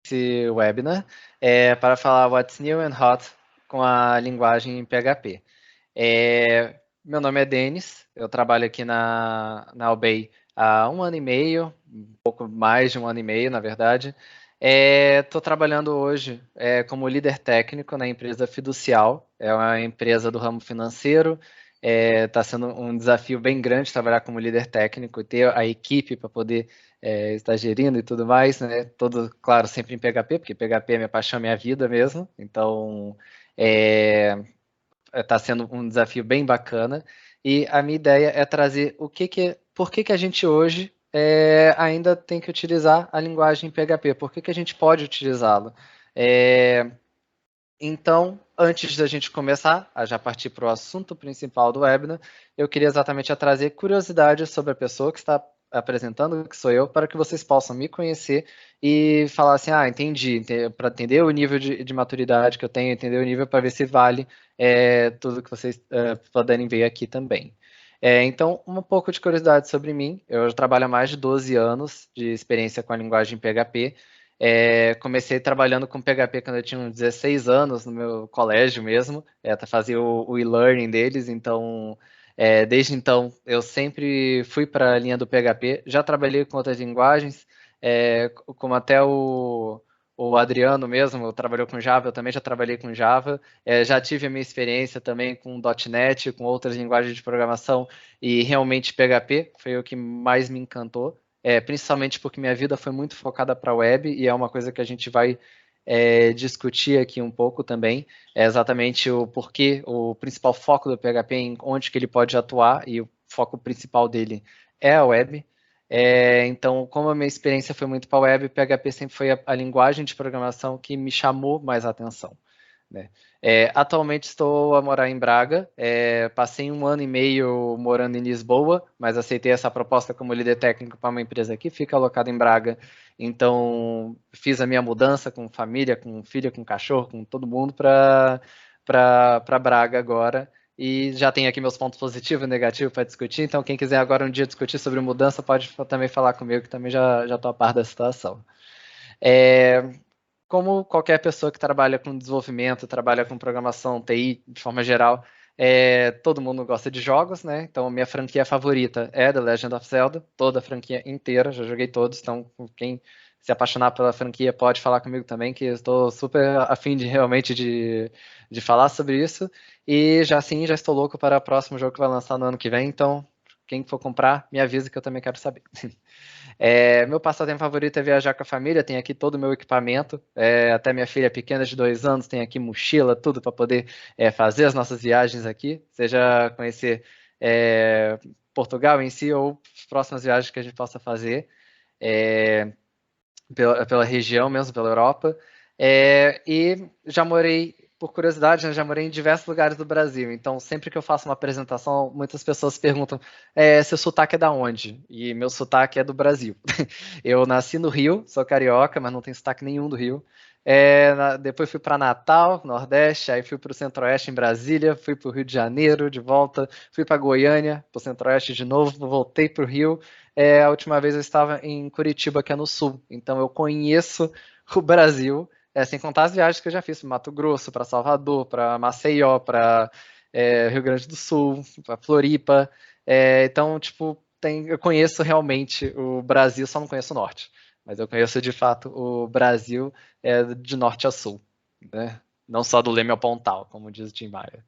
esse webinar para falar What's New and Hot com a linguagem PHP. Meu nome é Denis, eu trabalho aqui na Albay há 1 ano e meio, um pouco mais de 1 ano e meio, na verdade. Estou trabalhando hoje como líder técnico na empresa Fiducial, é uma empresa do ramo financeiro. Está sendo um desafio bem grande trabalhar como líder técnico e ter a equipe para poder estar gerindo e tudo mais, né? Todo, claro, sempre em PHP, porque PHP é minha paixão, minha vida mesmo. Então, está sendo um desafio bem bacana. E a minha ideia é trazer por que a gente hoje ainda tem que utilizar a linguagem PHP, por que a gente pode utilizá-la. Então, antes da gente começar a já partir para o assunto principal do webinar, eu queria exatamente trazer curiosidades sobre a pessoa que está apresentando, que sou eu, para que vocês possam me conhecer e falar assim, entendi, para entender o nível de maturidade que eu tenho, entender o nível para ver se vale tudo que vocês puderem ver aqui também. Então, um pouco de curiosidade sobre mim, eu trabalho há mais de 12 anos de experiência com a linguagem PHP. Comecei trabalhando com PHP quando eu tinha uns 16 anos, no meu colégio mesmo, fazia o e-learning deles, então, desde então, eu sempre fui para a linha do PHP, já trabalhei com outras linguagens, como até o Adriano mesmo, trabalhou com Java, eu também já trabalhei com Java, já tive a minha experiência também com .NET, com outras linguagens de programação, e realmente PHP foi o que mais me encantou. Principalmente porque minha vida foi muito focada para a web e é uma coisa que a gente vai discutir aqui um pouco também, é exatamente o porquê, o principal foco do PHP, em onde que ele pode atuar, e o foco principal dele é a web. Então, como a minha experiência foi muito para a web, PHP sempre foi a linguagem de programação que me chamou mais a atenção. Né? Atualmente estou a morar em Braga, passei 1 ano e meio morando em Lisboa, mas aceitei essa proposta como líder técnico para uma empresa que fica alocada em Braga, então fiz a minha mudança com família, com filha, com cachorro, com todo mundo para Braga agora, e já tenho aqui meus pontos positivos e negativos para discutir, então quem quiser agora um dia discutir sobre mudança pode também falar comigo, que também já estou a par da situação. Como qualquer pessoa que trabalha com desenvolvimento, trabalha com programação, TI, de forma geral, todo mundo gosta de jogos, né? Então, minha franquia favorita é The Legend of Zelda, toda a franquia inteira, já joguei todos, então quem se apaixonar pela franquia pode falar comigo também, que eu estou super afim de realmente de falar sobre isso. E já sim, já estou louco para o próximo jogo que vai lançar no ano que vem, então quem for comprar, me avisa que eu também quero saber. Meu passatempo favorito é viajar com a família, tem aqui todo o meu equipamento, até minha filha pequena de 2 anos tem aqui mochila, tudo para poder fazer as nossas viagens aqui, seja conhecer Portugal em si ou as próximas viagens que a gente possa fazer pela região mesmo, pela Europa. E já morei, por curiosidade, né, já morei em diversos lugares do Brasil. Então, sempre que eu faço uma apresentação, muitas pessoas perguntam: seu sotaque é da onde? E meu sotaque é do Brasil. Eu nasci no Rio, sou carioca, mas não tenho sotaque nenhum do Rio. Depois fui para Natal, Nordeste, aí fui para o Centro-Oeste em Brasília, fui para o Rio de Janeiro de volta, fui para Goiânia, para o Centro-Oeste de novo, voltei para o Rio. A última vez eu estava em Curitiba, que é no Sul. Então eu conheço o Brasil, sem contar as viagens que eu já fiz para Mato Grosso, para Salvador, para Maceió, para Rio Grande do Sul, para Floripa. Então, tipo, eu conheço realmente o Brasil, só não conheço o Norte. Mas eu conheço de fato o Brasil de norte a sul, né? Não só do Leme ao Pontal, como diz o Tim Maia.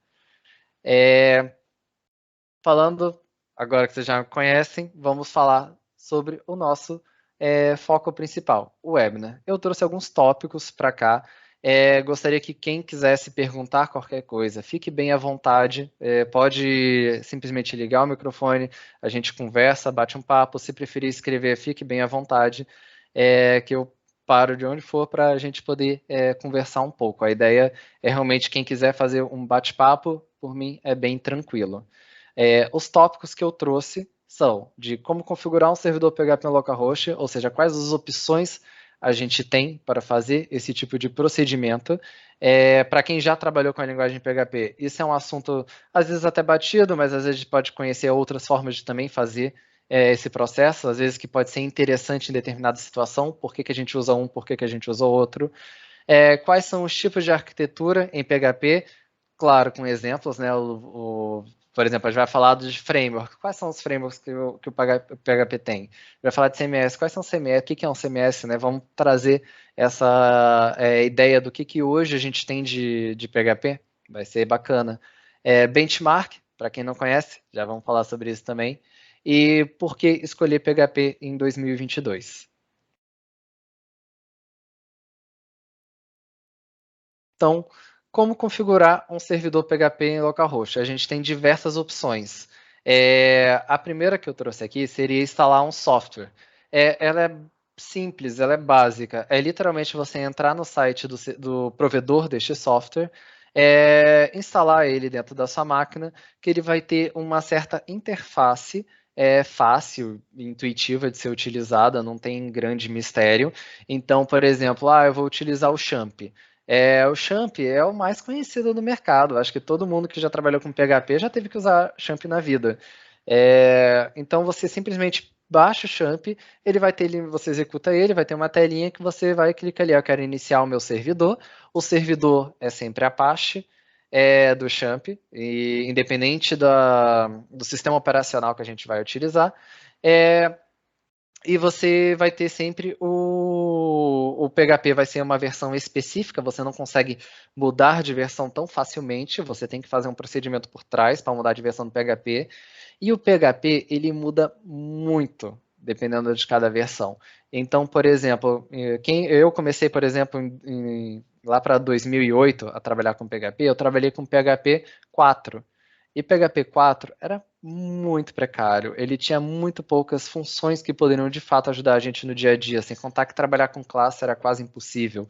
Falando, agora que vocês já conhecem, vamos falar sobre o nosso foco principal, o webinar. Eu trouxe alguns tópicos para cá. Gostaria que quem quisesse perguntar qualquer coisa, fique bem à vontade, pode simplesmente ligar o microfone, a gente conversa, bate um papo, se preferir escrever, fique bem à vontade, que eu paro de onde for para a gente poder conversar um pouco. A ideia é realmente quem quiser fazer um bate-papo, por mim é bem tranquilo. Os tópicos que eu trouxe são de como configurar um servidor PHP localhost, ou seja, quais as opções a gente tem para fazer esse tipo de procedimento. Para quem já trabalhou com a linguagem PHP, isso é um assunto às vezes até batido, mas às vezes pode conhecer outras formas de também fazer esse processo, às vezes que pode ser interessante em determinada situação, por que a gente usa um, por que a gente usa o outro. Quais são os tipos de arquitetura em PHP? Claro, com exemplos, né? Por exemplo, a gente vai falar de framework. Quais são os frameworks que o PHP tem? Vai falar de CMS. Quais são os CMS? O que é um CMS? Né? Vamos trazer essa ideia do que hoje a gente tem de PHP. Vai ser bacana. Benchmark, para quem não conhece, já vamos falar sobre isso também. E por que escolher PHP em 2022? Então, como configurar um servidor PHP em localhost? A gente tem diversas opções. A primeira que eu trouxe aqui seria instalar um software. Ela é simples, ela é básica. É literalmente você entrar no site do provedor deste software, instalar ele dentro da sua máquina, que ele vai ter uma certa interface fácil, intuitiva de ser utilizada, não tem grande mistério. Então, por exemplo, eu vou utilizar o Champ. O Champ é o mais conhecido do mercado. Acho que todo mundo que já trabalhou com PHP já teve que usar Champ na vida. Então você simplesmente baixa o Champ, ele vai ter, você executa ele, vai ter uma telinha que você vai clicar ali, eu quero iniciar o meu servidor. O servidor é sempre Apache do Champ, e independente do sistema operacional que a gente vai utilizar. E você vai ter sempre o PHP vai ser uma versão específica, você não consegue mudar de versão tão facilmente, você tem que fazer um procedimento por trás para mudar de versão do PHP. E o PHP, ele muda muito, dependendo de cada versão. Então, por exemplo, eu comecei, por exemplo, lá para 2008 a trabalhar com PHP, eu trabalhei com PHP 4. E PHP 4 era muito precário, ele tinha muito poucas funções que poderiam de fato ajudar a gente no dia a dia, sem contar que trabalhar com classe era quase impossível.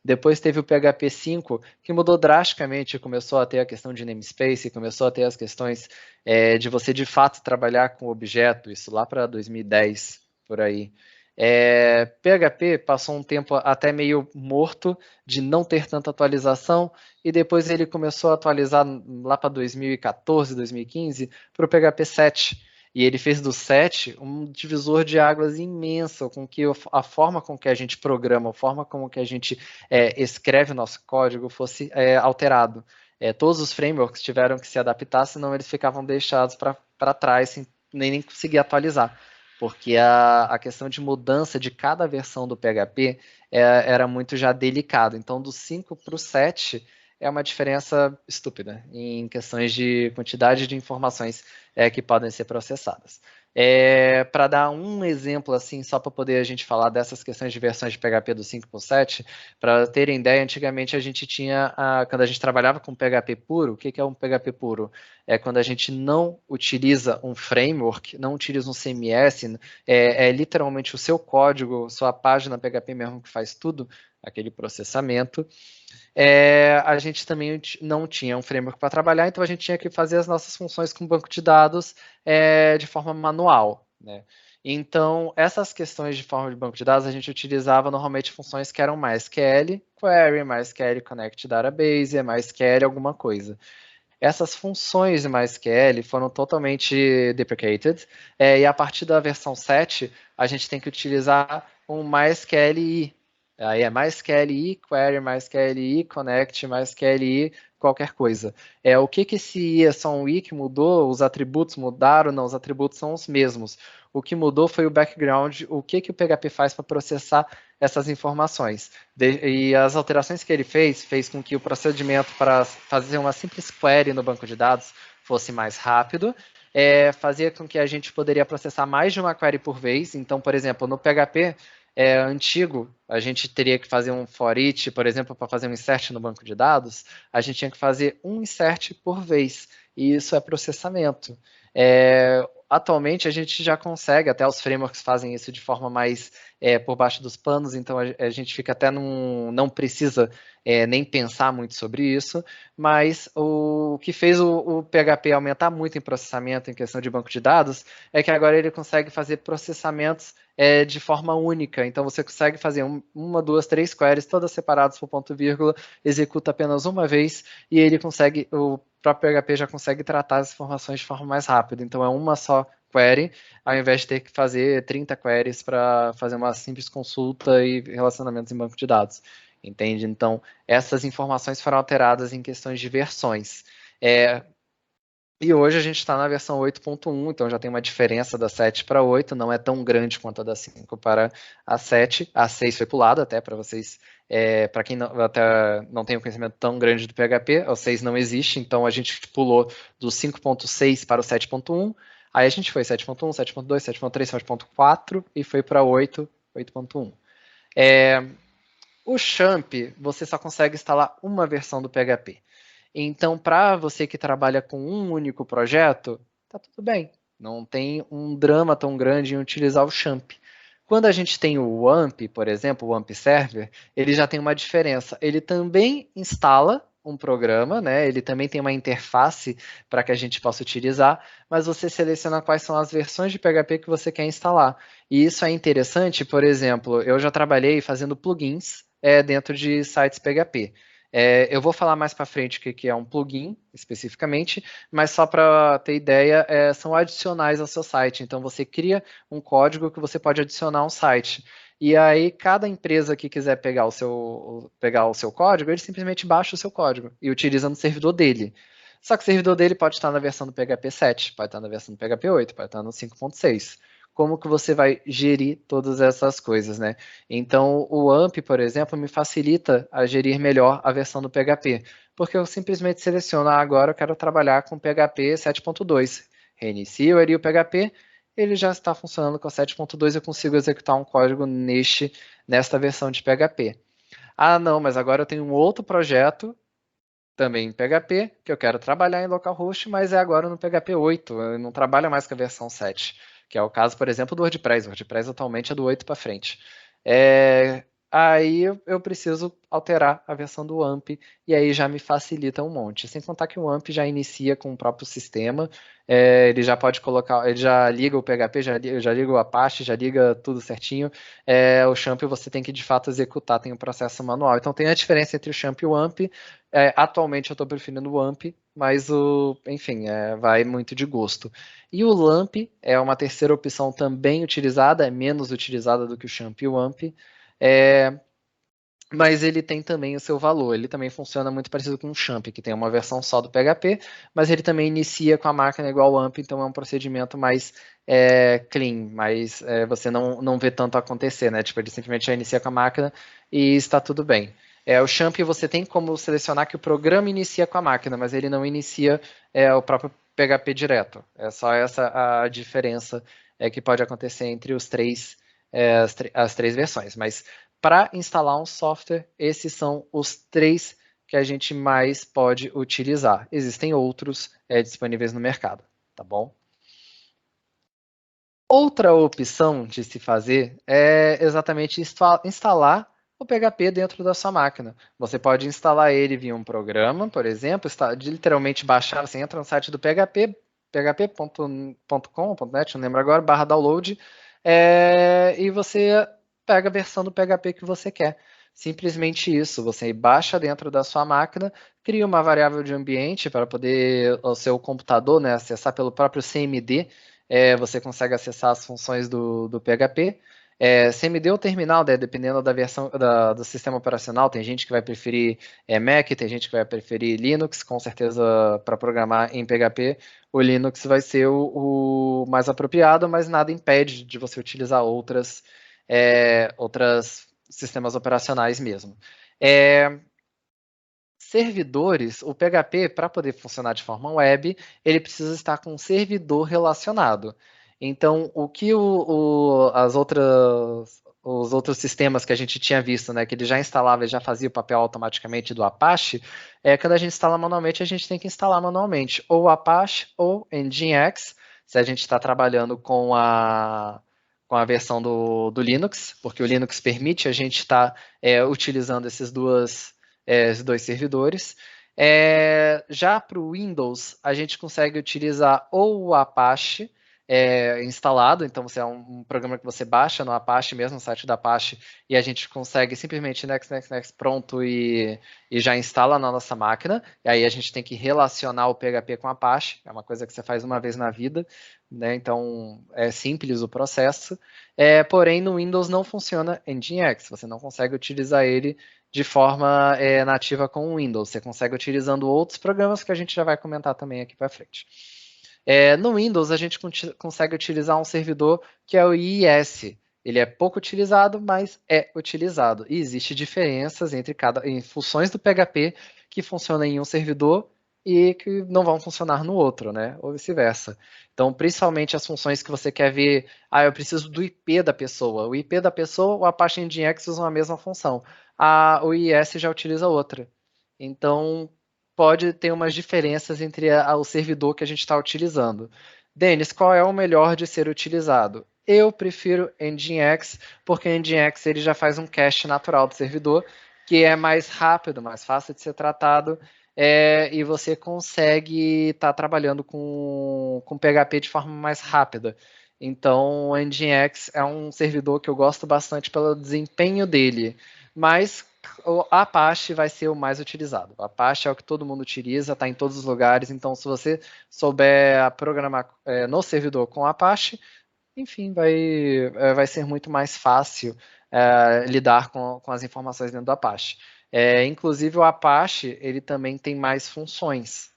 Depois teve o PHP 5, que mudou drasticamente, começou a ter a questão de namespace, começou a ter as questões de você de fato trabalhar com objeto, isso lá para 2010, por aí. PHP passou um tempo até meio morto, de não ter tanta atualização, e depois ele começou a atualizar lá para 2014, 2015, para o PHP 7. E ele fez do 7 um divisor de águas imenso, com que a forma com que a gente programa, a forma como que a gente escreve o nosso código fosse alterado. Todos os frameworks tiveram que se adaptar, senão eles ficavam deixados para trás, sem nem conseguir atualizar. Porque a questão de mudança de cada versão do PHP era muito já delicado. Então, do 5 para o 7 é uma diferença estúpida em questões de quantidade de informações que podem ser processadas. Para dar um exemplo, assim, só para poder a gente falar dessas questões de versões de PHP do 5 para o 7, para terem ideia, antigamente a gente tinha, quando a gente trabalhava com PHP puro, o que é um PHP puro? É quando a gente não utiliza um framework, não utiliza um CMS, literalmente o seu código, sua página PHP mesmo que faz tudo, aquele processamento. A gente também não tinha um framework para trabalhar, então a gente tinha que fazer as nossas funções com banco de dados de forma manual, né? Então, essas questões de forma de banco de dados, a gente utilizava normalmente funções que eram MySQL Query, MySQL Connect Database, MySQL alguma coisa. Essas funções de MySQL foram totalmente deprecated, e a partir da versão 7, a gente tem que utilizar um MySQLi. Aí é MySQLi Query, MySQLi Connect, MySQLi qualquer coisa. O que esse I é só um I que mudou? Os atributos mudaram? Não, os atributos são os mesmos. O que mudou foi o background, o que o PHP faz para processar essas informações. E as alterações que ele fez com que o procedimento para fazer uma simples query no banco de dados fosse mais rápido, fazia com que a gente poderia processar mais de uma query por vez. Então, por exemplo, no PHP antigo, a gente teria que fazer um for each, por exemplo, para fazer um insert no banco de dados, a gente tinha que fazer um insert por vez, e isso é processamento. Atualmente a gente já consegue, até os frameworks fazem isso de forma mais por baixo dos panos, então a gente fica até não precisa nem pensar muito sobre isso, mas o que fez o PHP aumentar muito em processamento em questão de banco de dados é que agora ele consegue fazer processamentos de forma única, então você consegue fazer uma, duas, três queries, todas separadas por ponto e vírgula, executa apenas uma vez e ele consegue, o próprio PHP já consegue tratar as informações de forma mais rápida, então é uma só query, ao invés de ter que fazer 30 queries para fazer uma simples consulta e relacionamentos em banco de dados. Entende? Então, essas informações foram alteradas em questões de versões. E hoje a gente está na versão 8.1, então já tem uma diferença da 7 para 8, não é tão grande quanto a da 5 para a 7. A 6 foi pulada até para vocês, para quem até não tem um conhecimento tão grande do PHP, o 6 não existe, então a gente pulou do 5.6 para o 7.1, aí a gente foi 7.1, 7.2, 7.3, 7.4 e foi para 8, 8.1. O Champ, você só consegue instalar uma versão do PHP. Então, para você que trabalha com um único projeto, tá tudo bem. Não tem um drama tão grande em utilizar o Champ. Quando a gente tem o WAMP, por exemplo, o WAMP Server, ele já tem uma diferença. Ele também instala um programa, né? Ele também tem uma interface para que a gente possa utilizar, mas você seleciona quais são as versões de PHP que você quer instalar. E isso é interessante, por exemplo, eu já trabalhei fazendo plugins dentro de sites PHP. Eu vou falar mais para frente o que é um plugin, especificamente, mas só para ter ideia, são adicionais ao seu site. Então, você cria um código que você pode adicionar a um site. E aí, cada empresa que quiser pegar o seu código, ele simplesmente baixa o seu código e utiliza no servidor dele. Só que o servidor dele pode estar na versão do PHP 7, pode estar na versão do PHP 8, pode estar no 5.6. Como que você vai gerir todas essas coisas, né? Então, o AMP, por exemplo, me facilita a gerir melhor a versão do PHP, porque eu simplesmente seleciono, agora eu quero trabalhar com PHP 7.2. Reinicio ali o PHP, ele já está funcionando com 7.2, eu consigo executar um código nesta versão de PHP. Ah, não, mas agora eu tenho um outro projeto, também em PHP, que eu quero trabalhar em localhost, mas é agora no PHP 8, eu não trabalho mais com a versão 7, que é o caso, por exemplo, do WordPress. O WordPress atualmente é do 8 para frente. Aí eu preciso alterar a versão do AMP, e aí já me facilita um monte. Sem contar que o AMP já inicia com o próprio sistema, ele já pode colocar, ele já liga o PHP, já liga o Apache, já liga tudo certinho. O Champ você tem que de fato executar, tem um processo manual. Então tem a diferença entre o Champ e o AMP. Atualmente eu estou preferindo o AMP, mas enfim, vai muito de gosto. E o LAMP é uma terceira opção também utilizada, é menos utilizada do que o Champ e o AMP, mas ele tem também o seu valor. Ele também funciona muito parecido com o Champ, que tem uma versão só do PHP, mas ele também inicia com a máquina igual ao AMP, então é um procedimento mais clean, mas você não vê tanto acontecer, né? Tipo, ele simplesmente já inicia com a máquina e está tudo bem. O Champ você tem como selecionar que o programa inicia com a máquina, mas ele não inicia o próprio PHP direto. É só essa a diferença que pode acontecer entre as três versões. Mas para instalar um software, esses são os três que a gente mais pode utilizar. Existem outros disponíveis no mercado, tá bom? Outra opção de se fazer é exatamente instalar o PHP dentro da sua máquina. Você pode instalar ele via um programa, por exemplo, literalmente baixar, você entra no site do PHP, php.com.net, não lembro agora, /download, e você pega a versão do PHP que você quer. Simplesmente isso, você baixa dentro da sua máquina, cria uma variável de ambiente para poder o seu computador, né, acessar pelo próprio CMD, você consegue acessar as funções do PHP. CMD ou terminal, né, dependendo da versão do sistema operacional, tem gente que vai preferir Mac, tem gente que vai preferir Linux, com certeza para programar em PHP, o Linux vai ser o mais apropriado, mas nada impede de você utilizar outras sistemas operacionais mesmo. Servidores, o PHP, para poder funcionar de forma web, ele precisa estar com um servidor relacionado. Então, o que os outros sistemas que a gente tinha visto, né, que ele já instalava e já fazia o papel automaticamente do Apache, quando a gente instala manualmente, a gente tem que instalar manualmente ou o Apache ou Nginx, se a gente está trabalhando com a versão do Linux, porque o Linux permite a gente estar utilizando esses dois servidores. Já para o Windows, a gente consegue utilizar ou o Apache, instalado, então você é um programa que você baixa no Apache mesmo, no site da Apache, e a gente consegue simplesmente next, pronto, e já instala na nossa máquina, e aí a gente tem que relacionar o PHP com o Apache, é uma coisa que você faz uma vez na vida, né? Então é simples o processo, porém no Windows não funciona Nginx, você não consegue utilizar ele de forma nativa com o Windows, você consegue utilizando outros programas que a gente já vai comentar também aqui para frente. No Windows, a gente consegue utilizar um servidor que é o IIS. Ele é pouco utilizado, mas é utilizado. E existe diferenças em funções do PHP que funcionam em um servidor e que não vão funcionar no outro, né? Ou vice-versa. Então, principalmente as funções que você quer ver, eu preciso do IP da pessoa. O IP da pessoa, o Apache Nginx usa a mesma função. O IIS já utiliza outra. Então, pode ter umas diferenças entre o servidor que a gente está utilizando. Denis, qual é o melhor de ser utilizado? Eu prefiro Nginx, porque Nginx ele já faz um cache natural do servidor, que é mais rápido, mais fácil de ser tratado, e você consegue estar trabalhando com PHP de forma mais rápida. Então, o Nginx é um servidor que eu gosto bastante pelo desempenho dele, mas o Apache vai ser o mais utilizado. O Apache é o que todo mundo utiliza, está em todos os lugares. Então, se você souber programar no servidor com Apache, enfim, vai ser muito mais fácil lidar com as informações dentro do Apache. Inclusive, o Apache ele também tem mais funções.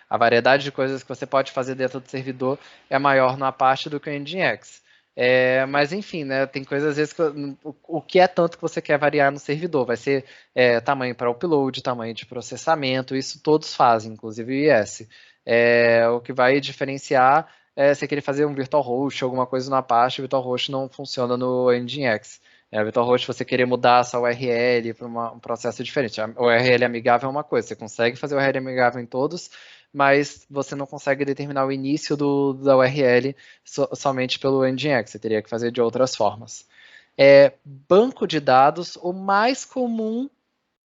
A variedade de coisas que você pode fazer dentro do servidor é maior no Apache do que no Nginx. Mas enfim, né, tem coisas às vezes que o que é tanto que você quer variar no servidor, vai ser tamanho para upload, tamanho de processamento, isso todos fazem, inclusive o IS. O que vai diferenciar você querer fazer um VirtualHost, alguma coisa no Apache, o VirtualHost não funciona no Nginx. O VirtualHost você querer mudar essa URL para um processo diferente. A URL amigável é uma coisa, você consegue fazer URL amigável em todos, mas você não consegue determinar o início da URL somente pelo Nginx, você teria que fazer de outras formas. Banco de dados, o mais comum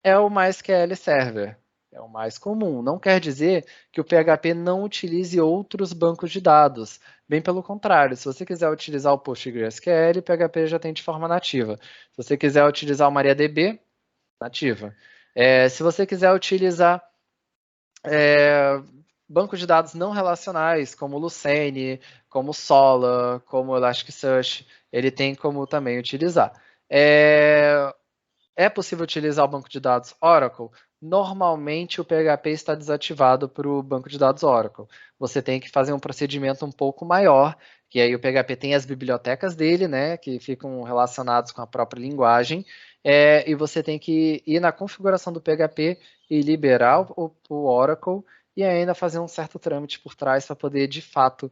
é o MySQL Server. É o mais comum. Não quer dizer que o PHP não utilize outros bancos de dados. Bem pelo contrário, se você quiser utilizar o PostgreSQL, o PHP já tem de forma nativa. Se você quiser utilizar o MariaDB, nativa. Se você quiser utilizar bancos de dados não relacionais, como Lucene, como Solr, como Elasticsearch, ele tem como também utilizar. É possível utilizar o banco de dados Oracle? Normalmente o PHP está desativado para o banco de dados Oracle. Você tem que fazer um procedimento um pouco maior, que aí o PHP tem as bibliotecas dele, né, que ficam relacionados com a própria linguagem, e você tem que ir na configuração do PHP e liberar o Oracle e ainda fazer um certo trâmite por trás para poder, de fato,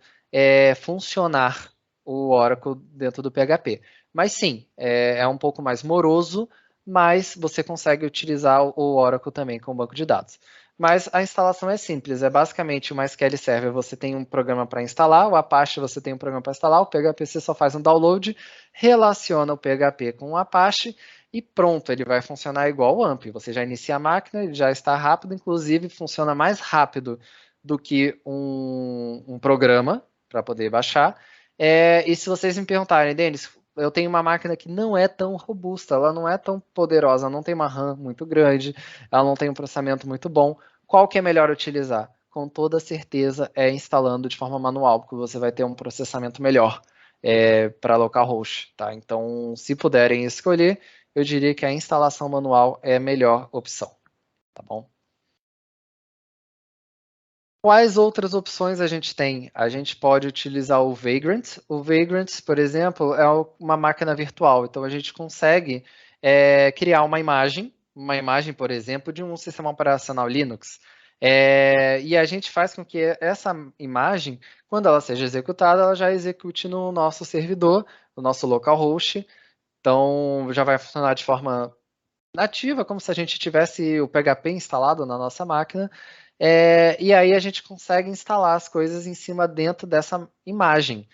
funcionar o Oracle dentro do PHP. Mas sim, é um pouco mais moroso, mas você consegue utilizar o Oracle também como banco de dados. Mas a instalação é simples, é basicamente o MySQL Server você tem um programa para instalar, o Apache você tem um programa para instalar, o PHP você só faz um download, relaciona o PHP com o Apache e pronto, ele vai funcionar igual o AMP. Você já inicia a máquina, ele já está rápido, inclusive funciona mais rápido do que um programa para poder baixar. E se vocês me perguntarem, Denis, eu tenho uma máquina que não é tão robusta, ela não é tão poderosa, não tem uma RAM muito grande, ela não tem um processamento muito bom. Qual que é melhor utilizar? Com toda certeza é instalando de forma manual, porque você vai ter um processamento melhor para localhost, tá? Então, se puderem escolher, eu diria que a instalação manual é a melhor opção, tá bom? Quais outras opções a gente tem? A gente pode utilizar o Vagrant. O Vagrant, por exemplo, é uma máquina virtual. Então, a gente consegue criar uma imagem, por exemplo, de um sistema operacional Linux. E a gente faz com que essa imagem, quando ela seja executada, ela já execute no nosso servidor, no nosso localhost. Então, já vai funcionar de forma nativa, como se a gente tivesse o PHP instalado na nossa máquina. E aí a gente consegue instalar as coisas em cima dentro dessa imagem.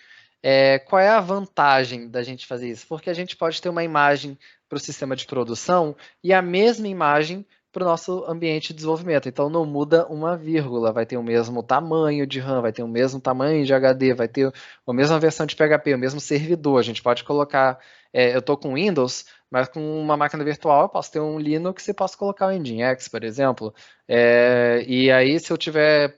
Qual é a vantagem da gente fazer isso? Porque a gente pode ter uma imagem para o sistema de produção e a mesma imagem para o nosso ambiente de desenvolvimento. Então não muda uma vírgula, vai ter o mesmo tamanho de RAM, vai ter o mesmo tamanho de HD, vai ter a mesma versão de PHP, o mesmo servidor. A gente pode colocar, eu estou com Windows, mas com uma máquina virtual eu posso ter um Linux e posso colocar o Nginx, por exemplo. E aí se eu tiver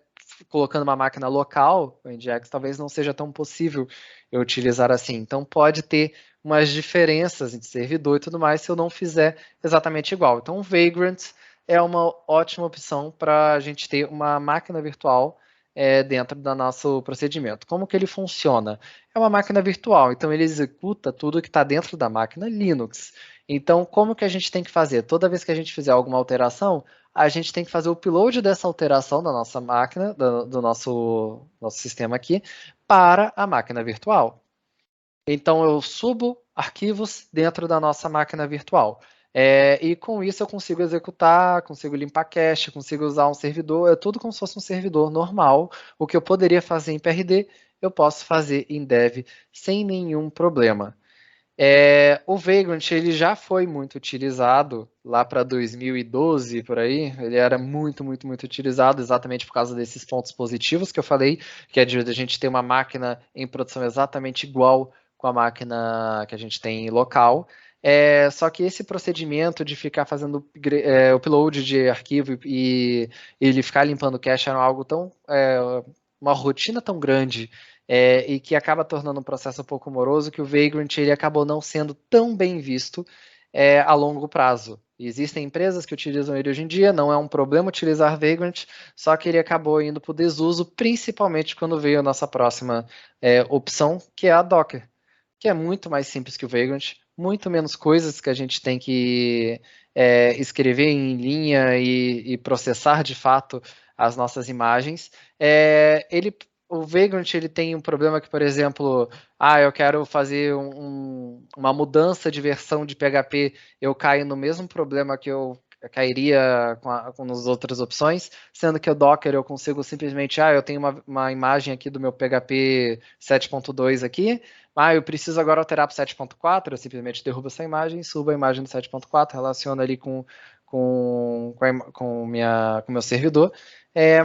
colocando uma máquina local, o Nginx talvez não seja tão possível eu utilizar assim. Então pode ter umas diferenças entre servidor e tudo mais se eu não fizer exatamente igual. Então o Vagrant é uma ótima opção para a gente ter uma máquina virtual dentro do nosso procedimento. Como que ele funciona? É uma máquina virtual, então ele executa tudo que está dentro da máquina Linux. Então, como que a gente tem que fazer? Toda vez que a gente fizer alguma alteração, a gente tem que fazer o upload dessa alteração da nossa máquina, do nosso sistema aqui, para a máquina virtual. Então, eu subo arquivos dentro da nossa máquina virtual. E com isso eu consigo executar, consigo limpar cache, consigo usar um servidor, é tudo como se fosse um servidor normal. O que eu poderia fazer em PRD, eu posso fazer em Dev sem nenhum problema. O Vagrant ele já foi muito utilizado lá para 2012, por aí. Ele era muito, muito, muito utilizado exatamente por causa desses pontos positivos que eu falei, que é de a gente ter uma máquina em produção exatamente igual com a máquina que a gente tem local. Só que esse procedimento de ficar fazendo upload de arquivo e ele ficar limpando o cache era algo tão uma rotina tão grande e que acaba tornando um processo um pouco moroso, que o Vagrant ele acabou não sendo tão bem visto a longo prazo. Existem empresas que utilizam ele hoje em dia, não é um problema utilizar Vagrant, só que ele acabou indo para o desuso, principalmente quando veio a nossa próxima opção, que é a Docker, que é muito mais simples que o Vagrant, muito menos coisas que a gente tem que escrever em linha e processar de fato as nossas imagens. O Vagrant ele tem um problema que, por exemplo, eu quero fazer uma mudança de versão de PHP, eu caio no mesmo problema que eu cairia com as outras opções, sendo que o Docker eu consigo simplesmente, eu tenho uma imagem aqui do meu PHP 7.2 aqui, eu preciso agora alterar para 7.4, eu simplesmente derrubo essa imagem, subo a imagem do 7.4, relaciono ali com o meu servidor,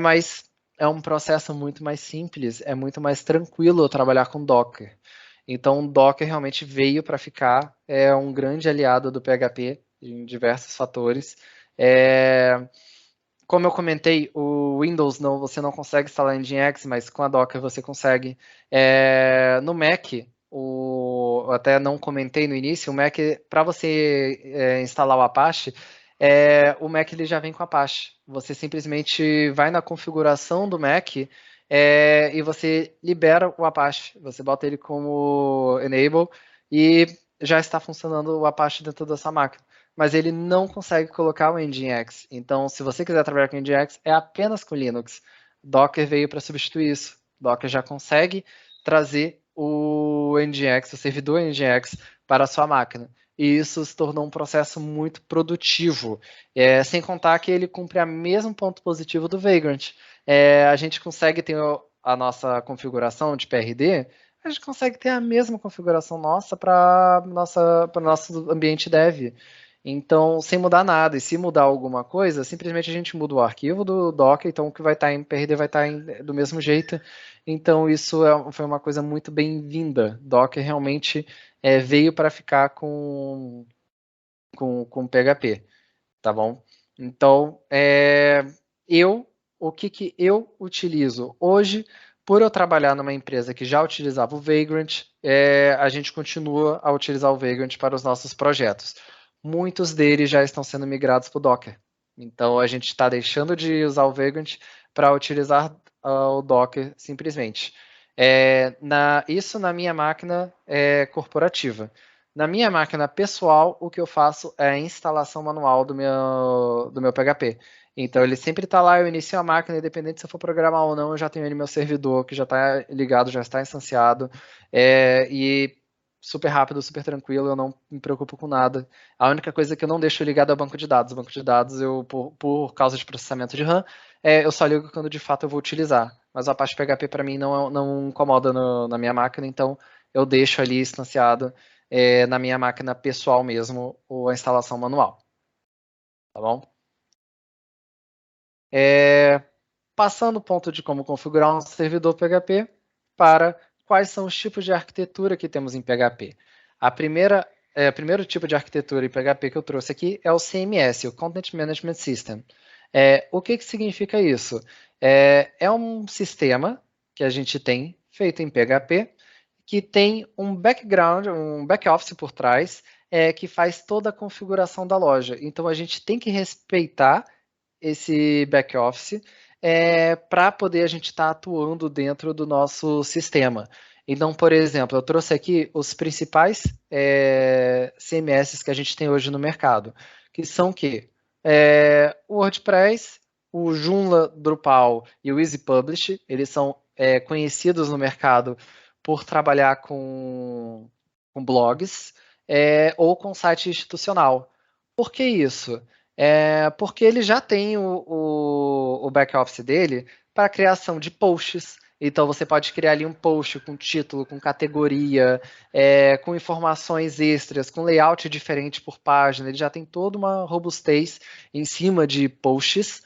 mas é um processo muito mais simples, é muito mais tranquilo trabalhar com Docker. Então, o Docker realmente veio para ficar, é um grande aliado do PHP em diversos fatores. Como eu comentei, o Windows você não consegue instalar Nginx, mas com a Docker você consegue. No Mac, eu até não comentei no início, o Mac, para você instalar o Apache, o Mac ele já vem com Apache. Você simplesmente vai na configuração do Mac e você libera o Apache. Você bota ele como Enable e já está funcionando o Apache dentro da sua máquina. Mas ele não consegue colocar o Nginx. Então, se você quiser trabalhar com Nginx, é apenas com Linux. Docker veio para substituir isso. Docker já consegue trazer o Nginx, o servidor Nginx, para a sua máquina. E isso se tornou um processo muito produtivo. Sem contar que ele cumpre o mesmo ponto positivo do Vagrant. A gente consegue ter a nossa configuração de PRD, a gente consegue ter a mesma configuração nossa para o nosso ambiente dev. Então, sem mudar nada. E se mudar alguma coisa, simplesmente a gente muda o arquivo do Docker, então o que vai estar em PRD vai estar do mesmo jeito. Então, isso foi uma coisa muito bem-vinda. Docker realmente veio para ficar com PHP, tá bom? Então, o que eu utilizo hoje, por eu trabalhar numa empresa que já utilizava o Vagrant, a gente continua a utilizar o Vagrant para os nossos projetos. Muitos deles já estão sendo migrados para o Docker. Então, a gente está deixando de usar o Vagrant para utilizar o Docker simplesmente. Isso na minha máquina corporativa. Na minha máquina pessoal, o que eu faço é a instalação manual do meu PHP. Então, ele sempre está lá, eu inicio a máquina, independente se eu for programar ou não, eu já tenho ele no meu servidor, que já está ligado, já está instanciado. E super rápido, super tranquilo, eu não me preocupo com nada. A única coisa que eu não deixo ligado é o banco de dados. O banco de dados, por causa de processamento de RAM, eu só ligo quando de fato eu vou utilizar. Mas a parte PHP para mim não incomoda na minha máquina, então eu deixo ali instanciado na minha máquina pessoal mesmo a instalação manual. Tá bom? Passando o ponto de como configurar um servidor PHP para quais são os tipos de arquitetura que temos em PHP. O primeiro tipo de arquitetura em PHP que eu trouxe aqui é o CMS, o Content Management System. O que significa isso? É um sistema que a gente tem feito em PHP que tem um background, um back-office por trás, que faz toda a configuração da loja. Então, a gente tem que respeitar esse back-office para poder a gente estar atuando dentro do nosso sistema. Então, por exemplo, eu trouxe aqui os principais CMS que a gente tem hoje no mercado, que são o WordPress, o Joomla, Drupal e o Easy Publish. Eles são conhecidos no mercado por trabalhar com blogs ou com site institucional. Por que isso? Porque ele já tem o back-office dele para criação de posts. Então, você pode criar ali um post com título, com categoria, com informações extras, com layout diferente por página. Ele já tem toda uma robustez em cima de posts,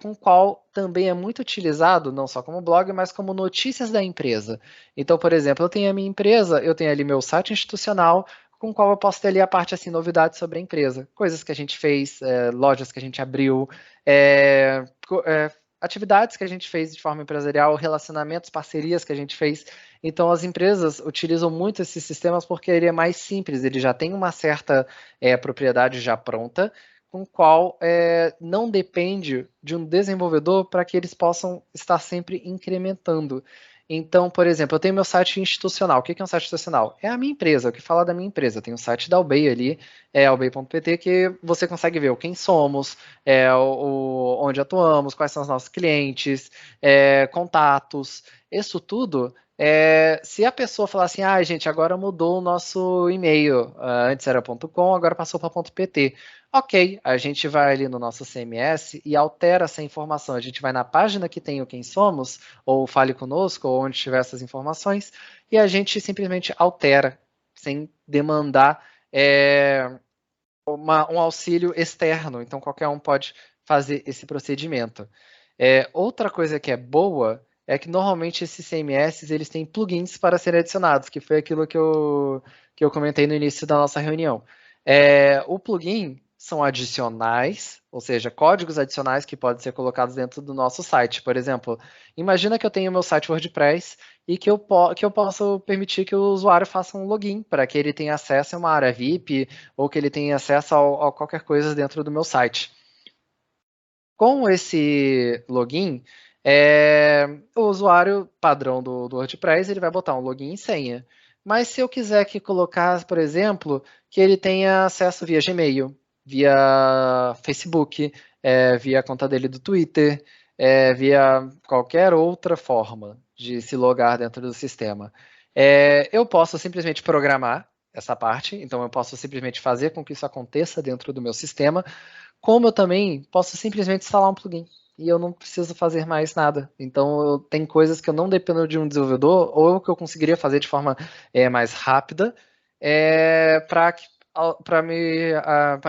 com o qual também é muito utilizado, não só como blog, mas como notícias da empresa. Então, por exemplo, eu tenho a minha empresa, eu tenho ali meu site institucional, com o qual eu posso ter ali a parte assim, novidades sobre a empresa, coisas que a gente fez, lojas que a gente abriu, atividades que a gente fez de forma empresarial, relacionamentos, parcerias que a gente fez. Então, as empresas utilizam muito esses sistemas porque ele é mais simples, ele já tem uma certa propriedade já pronta, com o qual não depende de um desenvolvedor para que eles possam estar sempre incrementando. Então, por exemplo, eu tenho meu site institucional. O que é um site institucional? É a minha empresa, o que fala da minha empresa. Tem o site da Albay ali, albay.pt, que você consegue ver quem somos, onde atuamos, quais são os nossos clientes, contatos. Isso tudo, se a pessoa falar assim, gente, agora mudou o nosso e-mail, antes era .com, agora passou para .pt. Ok, a gente vai ali no nosso CMS e altera essa informação. A gente vai na página que tem o quem somos, ou fale conosco, ou onde tiver essas informações, e a gente simplesmente altera, sem demandar um auxílio externo. Então, qualquer um pode fazer esse procedimento. Outra coisa que é boa é que normalmente esses CMS eles têm plugins para serem adicionados, que foi aquilo que eu comentei no início da nossa reunião. O plugin são adicionais, ou seja, códigos adicionais que podem ser colocados dentro do nosso site. Por exemplo, imagina que eu tenho meu site WordPress e que eu posso permitir que o usuário faça um login para que ele tenha acesso a uma área VIP ou que ele tenha acesso a qualquer coisa dentro do meu site. Com esse login, o usuário padrão do WordPress ele vai botar um login e senha. Mas se eu quiser que colocar, por exemplo, que ele tenha acesso via Gmail, via Facebook, via a conta dele do Twitter, via qualquer outra forma de se logar dentro do sistema, eu posso simplesmente programar essa parte, então eu posso simplesmente fazer com que isso aconteça dentro do meu sistema, como eu também posso simplesmente instalar um plugin e eu não preciso fazer mais nada. Então, tem coisas que eu não dependo de um desenvolvedor ou que eu conseguiria fazer de forma mais rápida para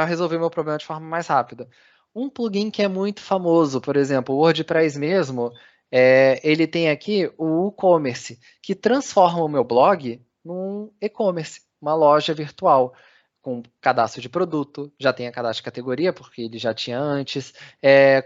resolver meu problema de forma mais rápida. Um plugin que é muito famoso, por exemplo, o WordPress mesmo, ele tem aqui o WooCommerce, que transforma o meu blog num e-commerce, uma loja virtual com cadastro de produto, já tem a cadastro de categoria, porque ele já tinha antes,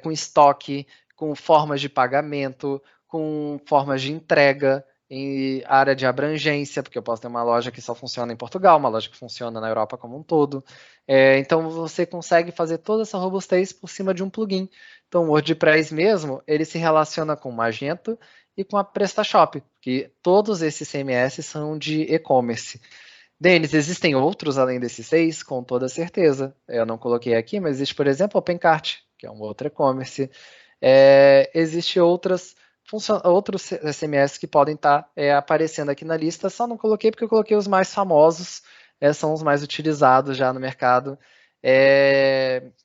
com estoque, com formas de pagamento, com formas de entrega, em área de abrangência, porque eu posso ter uma loja que só funciona em Portugal, uma loja que funciona na Europa como um todo. Então você consegue fazer toda essa robustez por cima de um plugin. Então o WordPress mesmo, ele se relaciona com o Magento e com a PrestaShop, que todos esses CMS são de e-commerce. Denis, existem outros além desses 6? Com toda certeza. Eu não coloquei aqui, mas existe, por exemplo, o OpenCart, que é um outro e-commerce. Existe outros SMS que podem estar aparecendo aqui na lista, só não coloquei porque eu coloquei os mais famosos, são os mais utilizados já no mercado.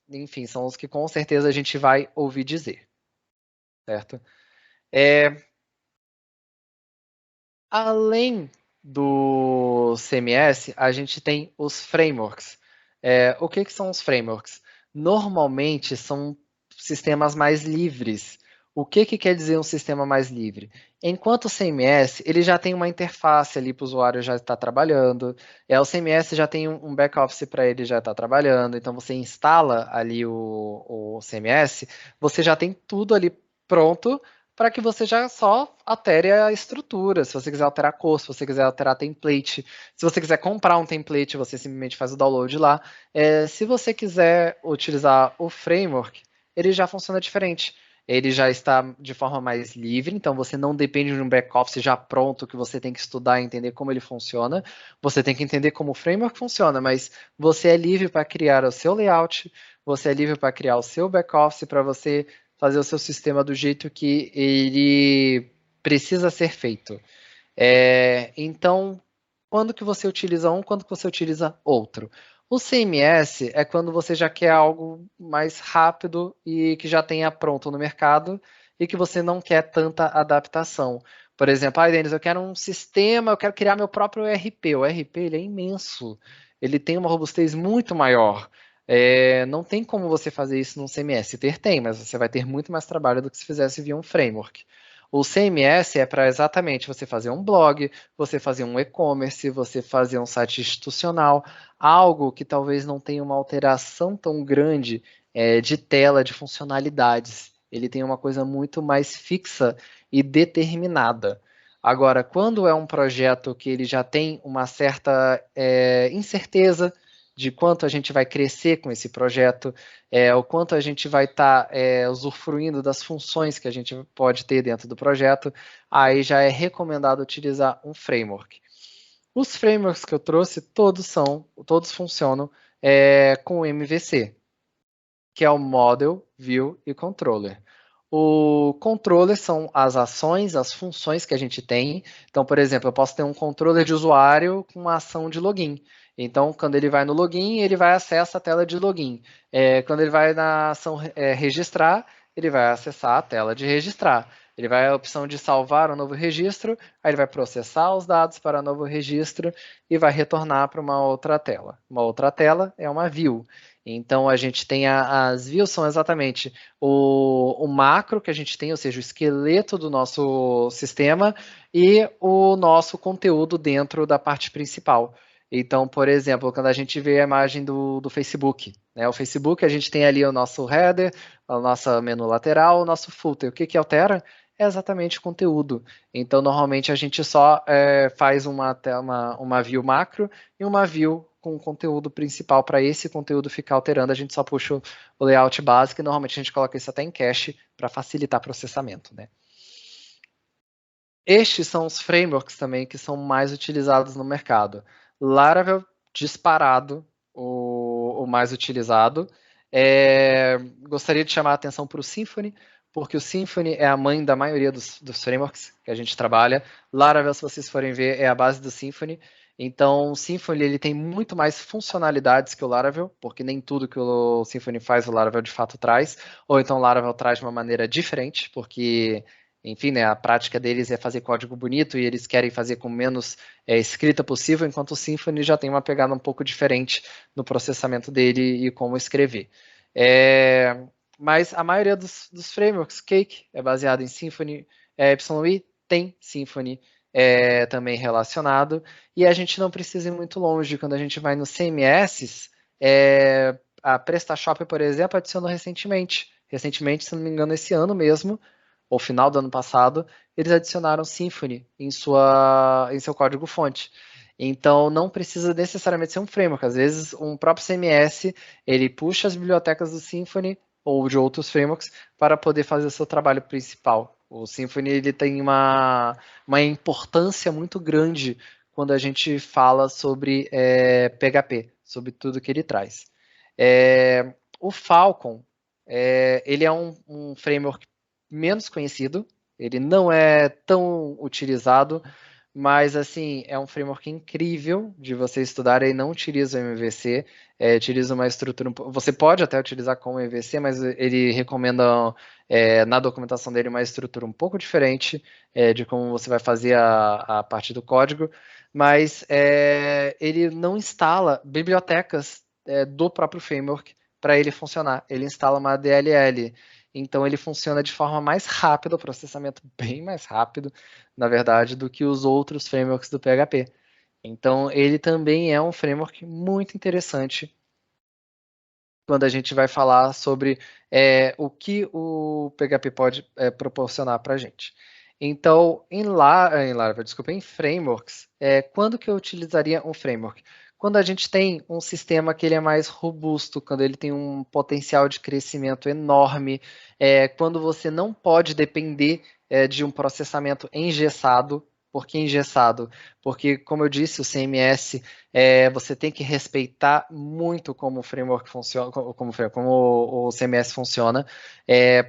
Enfim, são os que com certeza a gente vai ouvir dizer, certo? Além do CMS, a gente tem os frameworks. O que são os frameworks? Normalmente são sistemas mais livres. O que quer dizer um sistema mais livre? Enquanto o CMS, ele já tem uma interface ali para o usuário já estar trabalhando, o CMS já tem um back-office para ele já estar trabalhando, então você instala ali o CMS, você já tem tudo ali pronto para que você já só altere a estrutura, se você quiser alterar a cor, se você quiser alterar template, se você quiser comprar um template, você simplesmente faz o download lá. Se você quiser utilizar o framework, ele já funciona diferente. Ele já está de forma mais livre, então você não depende de um back-office já pronto que você tem que estudar e entender como ele funciona. Você tem que entender como o framework funciona, mas você é livre para criar o seu layout, você é livre para criar o seu back-office, para você fazer o seu sistema do jeito que ele precisa ser feito. Então, quando que você utiliza um, quando que você utiliza outro? O CMS é quando você já quer algo mais rápido e que já tenha pronto no mercado e que você não quer tanta adaptação. Por exemplo, Denis, eu quero um sistema, eu quero criar meu próprio ERP. O ERP ele é imenso, ele tem uma robustez muito maior. Não tem como você fazer isso num CMS. Tem, mas você vai ter muito mais trabalho do que se fizesse via um framework. O CMS é para exatamente você fazer um blog, você fazer um e-commerce, você fazer um site institucional, algo que talvez não tenha uma alteração tão grande de tela, de funcionalidades. Ele tem uma coisa muito mais fixa e determinada. Agora, quando é um projeto que ele já tem uma certa incerteza de quanto a gente vai crescer com esse projeto, o quanto a gente vai estar usufruindo das funções que a gente pode ter dentro do projeto, aí já é recomendado utilizar um framework. Os frameworks que eu trouxe, todos funcionam com o MVC, que é o Model, View e Controller. O controller são as ações, as funções que a gente tem. Então, por exemplo, eu posso ter um controller de usuário com uma ação de login. Então, quando ele vai no login, ele vai acessar a tela de login. Quando ele vai na ação registrar, ele vai acessar a tela de registrar. Ele vai a opção de salvar um novo registro, aí ele vai processar os dados para novo registro e vai retornar para uma outra tela. Uma outra tela é uma view. Então, a gente tem as views, são exatamente o macro que a gente tem, ou seja, o esqueleto do nosso sistema e o nosso conteúdo dentro da parte principal. Então, por exemplo, quando a gente vê a imagem do Facebook, o Facebook, a gente tem ali o nosso header, o nosso menu lateral, o nosso footer. O que altera? É exatamente o conteúdo. Então, normalmente, a gente só faz uma view macro e uma view com o conteúdo principal. Para esse conteúdo ficar alterando, a gente só puxa o layout básico e normalmente a gente coloca isso até em cache para facilitar o processamento. Estes são os frameworks também que são mais utilizados no mercado. Laravel, disparado, o mais utilizado. Gostaria de chamar a atenção para o Symfony, porque o Symfony é a mãe da maioria dos frameworks que a gente trabalha. Laravel, se vocês forem ver, é a base do Symfony. Então, o Symfony ele tem muito mais funcionalidades que o Laravel, porque nem tudo que o Symfony faz o Laravel de fato traz, ou então o Laravel traz de uma maneira diferente, porque, enfim, a prática deles é fazer código bonito e eles querem fazer com menos escrita possível, enquanto o Symfony já tem uma pegada um pouco diferente no processamento dele e como escrever. Mas a maioria dos frameworks, Cake é baseado em Symfony, YI tem Symfony também relacionado, e a gente não precisa ir muito longe. Quando a gente vai no CMS, a PrestaShop, por exemplo, adicionou recentemente, se não me engano, esse ano mesmo, ou final do ano passado, eles adicionaram Symfony em seu código-fonte. Então, não precisa necessariamente ser um framework. Às vezes, um próprio CMS, ele puxa as bibliotecas do Symfony ou de outros frameworks para poder fazer o seu trabalho principal. O Symfony ele tem uma importância muito grande quando a gente fala sobre PHP, sobre tudo que ele traz. O Falcon, ele é um framework menos conhecido, ele não é tão utilizado, mas assim, é um framework incrível de você estudar. Ele não utiliza o MVC, utiliza uma estrutura. Você pode até utilizar com o MVC, mas ele recomenda na documentação dele uma estrutura um pouco diferente de como você vai fazer a parte do código, mas ele não instala bibliotecas do próprio framework para ele funcionar. Ele instala uma DLL. Então, ele funciona de forma mais rápida, o processamento bem mais rápido, na verdade, do que os outros frameworks do PHP. Então, ele também é um framework muito interessante quando a gente vai falar sobre o que o PHP pode proporcionar para a gente. Então, em frameworks, quando que eu utilizaria um framework? Quando a gente tem um sistema que ele é mais robusto, quando ele tem um potencial de crescimento enorme, quando você não pode depender de um processamento engessado. Por que engessado? Porque, como eu disse, o CMS você tem que respeitar muito como o framework funciona, como o CMS funciona,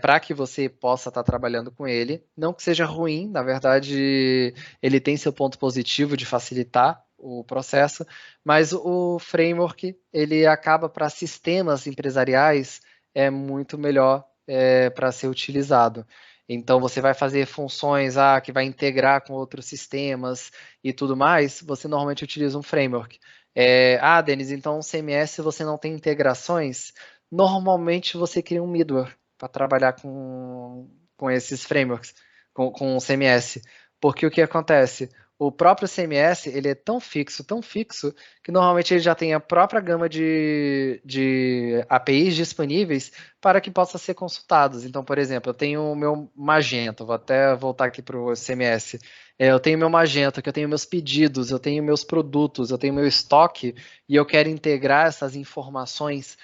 para que você possa estar trabalhando com ele. Não que seja ruim, na verdade, ele tem seu ponto positivo de facilitar o processo, mas o framework ele acaba para sistemas empresariais muito melhor para ser utilizado. Então, você vai fazer funções que vai integrar com outros sistemas e tudo mais, você normalmente utiliza um framework. Denis, então CMS você não tem integrações? Normalmente você cria um middleware para trabalhar com esses frameworks, com o CMS. Porque o que acontece? O próprio CMS ele é tão fixo, que normalmente ele já tem a própria gama de APIs disponíveis para que possa ser consultados. Então, por exemplo, eu tenho o meu Magento, vou até voltar aqui para o CMS. Eu tenho meu Magento, que eu tenho meus pedidos, eu tenho meus produtos, eu tenho meu estoque, e eu quero integrar essas informações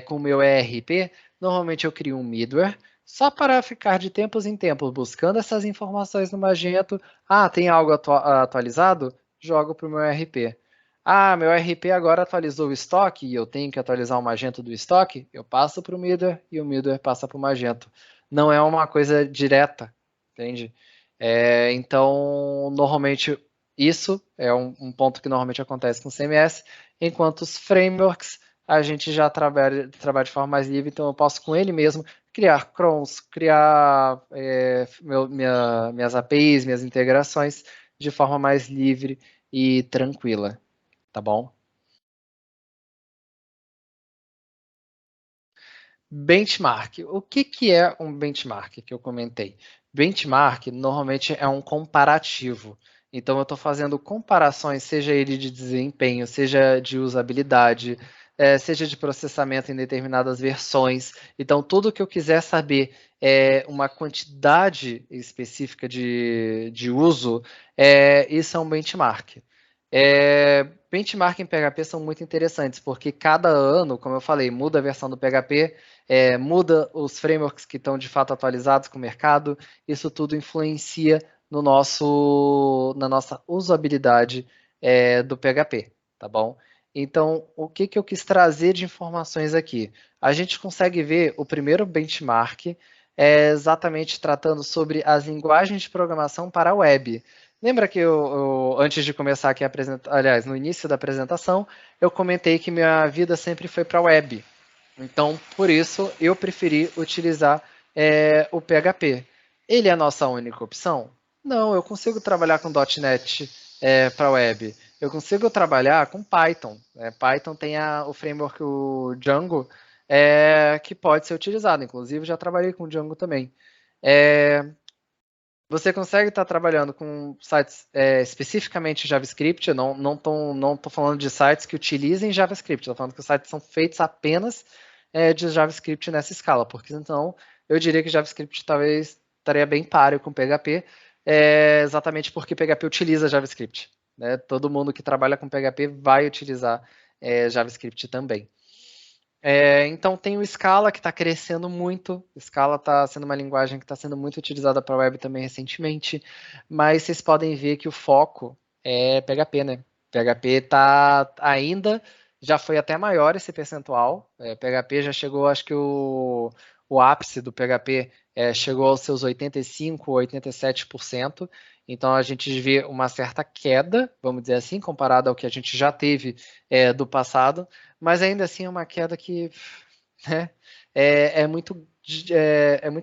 com o meu ERP. Normalmente eu crio um middleware, só para ficar de tempos em tempos buscando essas informações no Magento. Tem algo atualizado? Jogo para o meu ERP. Meu ERP agora atualizou o estoque e eu tenho que atualizar o Magento do estoque? Eu passo para o middleware e o middleware passa para o Magento. Não é uma coisa direta, entende? Então, normalmente, isso é um ponto que normalmente acontece com o CMS, enquanto os frameworks a gente já trabalha de forma mais livre, então eu posso com ele mesmo criar crons, criar minhas APIs, minhas integrações de forma mais livre e tranquila, tá bom? Benchmark. O que é um benchmark que eu comentei? Benchmark normalmente é um comparativo. Então eu estou fazendo comparações, seja ele de desempenho, seja de usabilidade, seja de processamento em determinadas versões. Então tudo que eu quiser saber uma quantidade específica de uso, isso é um benchmark. Benchmark em PHP são muito interessantes, porque cada ano, como eu falei, muda a versão do PHP, muda os frameworks que estão de fato atualizados com o mercado, isso tudo influencia na nossa usabilidade do PHP, tá bom? Então, o que eu quis trazer de informações aqui? A gente consegue ver o primeiro benchmark exatamente tratando sobre as linguagens de programação para a web. Lembra que antes de começar aqui a apresentar, aliás, no início da apresentação, eu comentei que minha vida sempre foi para a web. Então, por isso, eu preferi utilizar o PHP. Ele é a nossa única opção? Não, eu consigo trabalhar com .NET para web. Eu consigo trabalhar com Python. Python tem o framework, o Django, que pode ser utilizado. Inclusive, já trabalhei com Django também. Você consegue estar trabalhando com sites especificamente JavaScript, eu não tô falando de sites que utilizem JavaScript, estou falando que os sites são feitos apenas de JavaScript nessa escala, porque então eu diria que JavaScript talvez estaria bem páreo com PHP, exatamente porque PHP utiliza JavaScript. Né? Todo mundo que trabalha com PHP vai utilizar JavaScript também. Então tem o Scala que está crescendo muito. Scala está sendo uma linguagem que está sendo muito utilizada para a web também recentemente, mas vocês podem ver que o foco é PHP, né? PHP está ainda, já foi até maior esse percentual. PHP já chegou, acho que o ápice do PHP chegou aos seus 85, 87%. Então a gente vê uma certa queda, vamos dizer assim, comparado ao que a gente já teve do passado, mas ainda assim é uma queda que né, é muito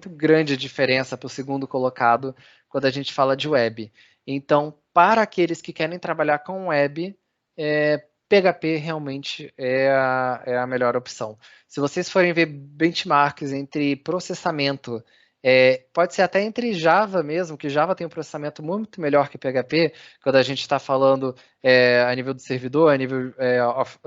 grande a diferença para o segundo colocado quando a gente fala de web. Então, para aqueles que querem trabalhar com web, PHP realmente é a melhor opção. Se vocês forem ver benchmarks entre processamento, pode ser até entre Java mesmo, que Java tem um processamento muito melhor que PHP, quando a gente está falando a nível do servidor, a nível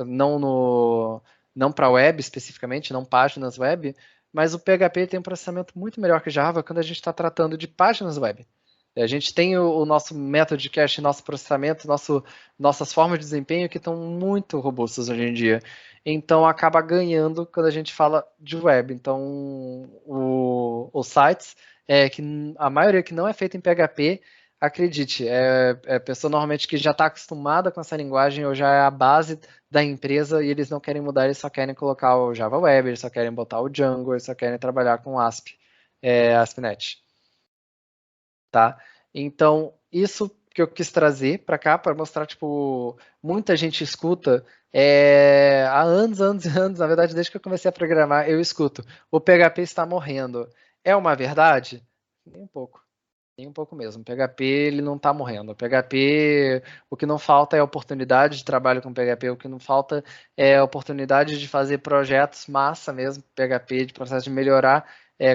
não para web especificamente, não páginas web, mas o PHP tem um processamento muito melhor que Java quando a gente está tratando de páginas web. A gente tem o nosso método de cache, nosso processamento, nossas formas de desempenho que estão muito robustas hoje em dia. Então, acaba ganhando quando a gente fala de web. Então, os sites, que a maioria que não é feita em PHP, acredite, é pessoa normalmente que já está acostumada com essa linguagem ou já é a base da empresa e eles não querem mudar, eles só querem colocar o Java Web, eles só querem botar o Django, eles só querem trabalhar com ASP, ASP.NET. Tá? Então, isso que eu quis trazer para cá, para mostrar, tipo, muita gente escuta há anos, anos e anos, na verdade, desde que eu comecei a programar, eu escuto, o PHP está morrendo. É uma verdade? Nem um pouco. Nem um pouco mesmo. O PHP, ele não está morrendo. O PHP, o que não falta é oportunidade de trabalho com PHP, o que não falta é oportunidade de fazer projetos massa mesmo, PHP, de processo de melhorar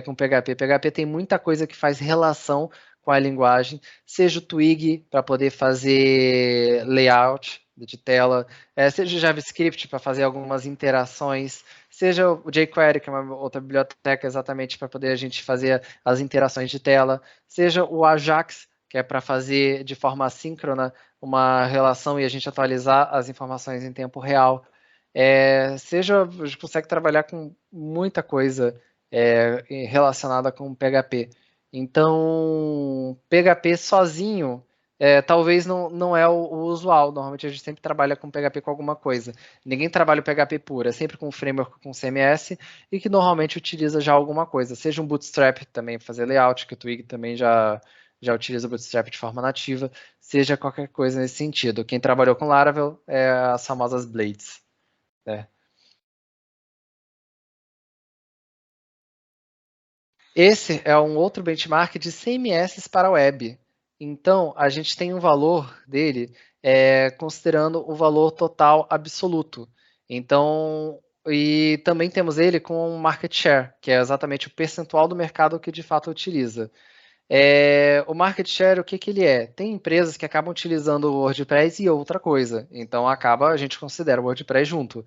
com PHP. PHP tem muita coisa que faz relação com a linguagem, seja o Twig para poder fazer layout de tela, seja o JavaScript para fazer algumas interações, seja o jQuery, que é uma outra biblioteca exatamente para poder a gente fazer as interações de tela, seja o Ajax, que é para fazer de forma assíncrona uma relação e a gente atualizar as informações em tempo real. Seja, a gente consegue trabalhar com muita coisa relacionada com PHP. Então, PHP sozinho talvez não é o usual. Normalmente a gente sempre trabalha com PHP com alguma coisa. Ninguém trabalha o PHP puro, é sempre com framework com CMS e que normalmente utiliza já alguma coisa. Seja um Bootstrap também para fazer layout, que o Twig também já utiliza o Bootstrap de forma nativa, seja qualquer coisa nesse sentido. Quem trabalhou com Laravel é as famosas Blades. Né? Esse é um outro benchmark de CMS para web. Então, a gente tem um valor dele considerando o valor total absoluto. Então, e também temos ele com um market share, que é exatamente o percentual do mercado que de fato utiliza. O market share, o que, que ele é? Tem empresas que acabam utilizando o WordPress e outra coisa. Então, a gente considera o WordPress junto.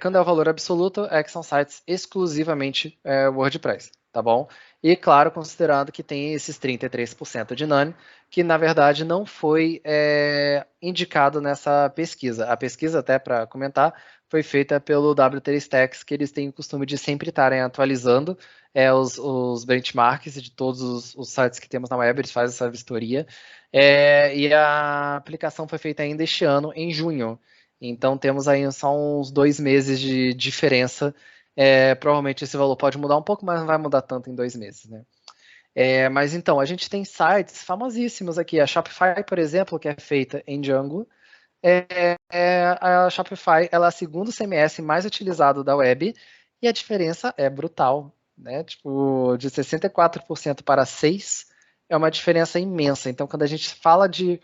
Quando é o valor absoluto, é que são sites exclusivamente WordPress, tá bom? E, claro, considerando que tem esses 33% de none, que, na verdade, não foi indicado nessa pesquisa. A pesquisa, até para comentar, foi feita pelo W3 Stacks, que eles têm o costume de sempre estarem atualizando os benchmarks de todos os sites que temos na web, eles fazem essa vistoria. E a aplicação foi feita ainda este ano, em junho. Então temos aí só uns 2 meses de diferença. Provavelmente esse valor pode mudar um pouco, mas não vai mudar tanto em 2 meses, né? Mas então, a gente tem sites famosíssimos aqui. A Shopify, por exemplo, que é feita em Django. A Shopify ela é o segundo CMS mais utilizado da web e a diferença é brutal. Né? Tipo, de 64% para 6% é uma diferença imensa. Então, quando a gente fala de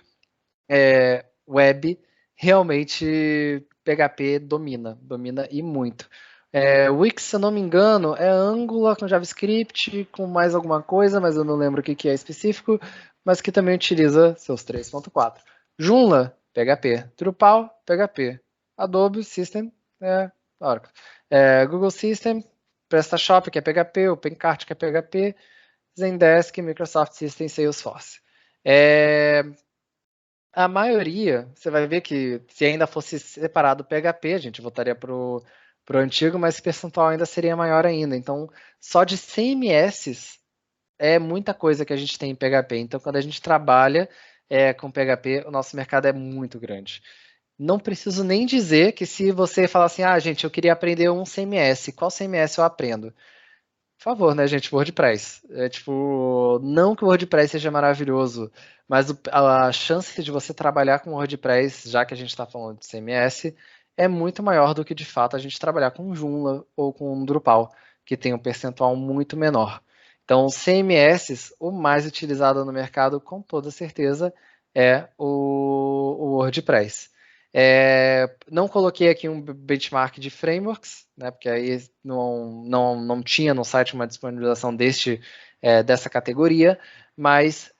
web, realmente PHP domina e muito. Wix, se eu não me engano, é Angular com JavaScript, com mais alguma coisa, mas eu não lembro o que é específico, mas que também utiliza seus 3.4. Joomla, PHP. Drupal, PHP. Adobe System, Oracle. Google System, PrestaShop, que é PHP, OpenCart, que é PHP, Zendesk, Microsoft System, Salesforce. A maioria, você vai ver que se ainda fosse separado o PHP, a gente voltaria para o antigo, mas esse percentual ainda seria maior ainda. Então, só de CMS é muita coisa que a gente tem em PHP. Então, quando a gente trabalha com PHP, o nosso mercado é muito grande. Não preciso nem dizer que se você falar assim, gente, eu queria aprender um CMS, qual CMS eu aprendo? Por favor, né, gente, WordPress. Tipo, não que o WordPress seja maravilhoso, mas a chance de você trabalhar com WordPress, já que a gente está falando de CMS, é muito maior do que de fato a gente trabalhar com Joomla ou com Drupal, que tem um percentual muito menor. Então, CMS, o mais utilizado no mercado, com toda certeza, é o WordPress. Não coloquei aqui um benchmark de frameworks, né, porque aí não tinha no site uma disponibilização dessa categoria, mas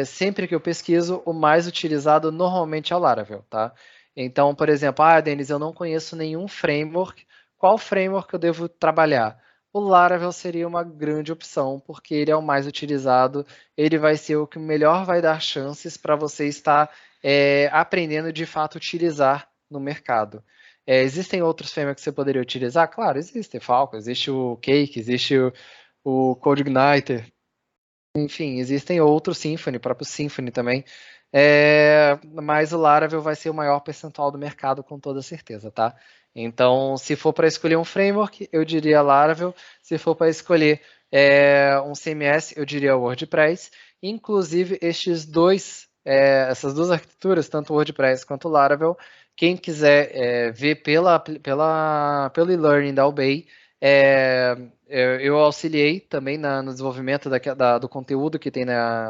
sempre que eu pesquiso, o mais utilizado normalmente é o Laravel, tá? Então, por exemplo, Denis, eu não conheço nenhum framework, qual framework eu devo trabalhar? O Laravel seria uma grande opção, porque ele é o mais utilizado, ele vai ser o que melhor vai dar chances para você estar aprendendo de fato utilizar no mercado. Existem outros frameworks que você poderia utilizar? Claro, existe Falcon, existe o Cake, existe o CodeIgniter, enfim, existem outros Symfony, o próprio Symfony também, mas o Laravel vai ser o maior percentual do mercado com toda certeza, tá? Então, se for para escolher um framework, eu diria Laravel. Se for para escolher um CMS, eu diria WordPress. Inclusive, essas duas arquiteturas, tanto o WordPress quanto o Laravel, quem quiser ver pelo e-learning da UBay, eu auxiliei também no desenvolvimento do conteúdo que tem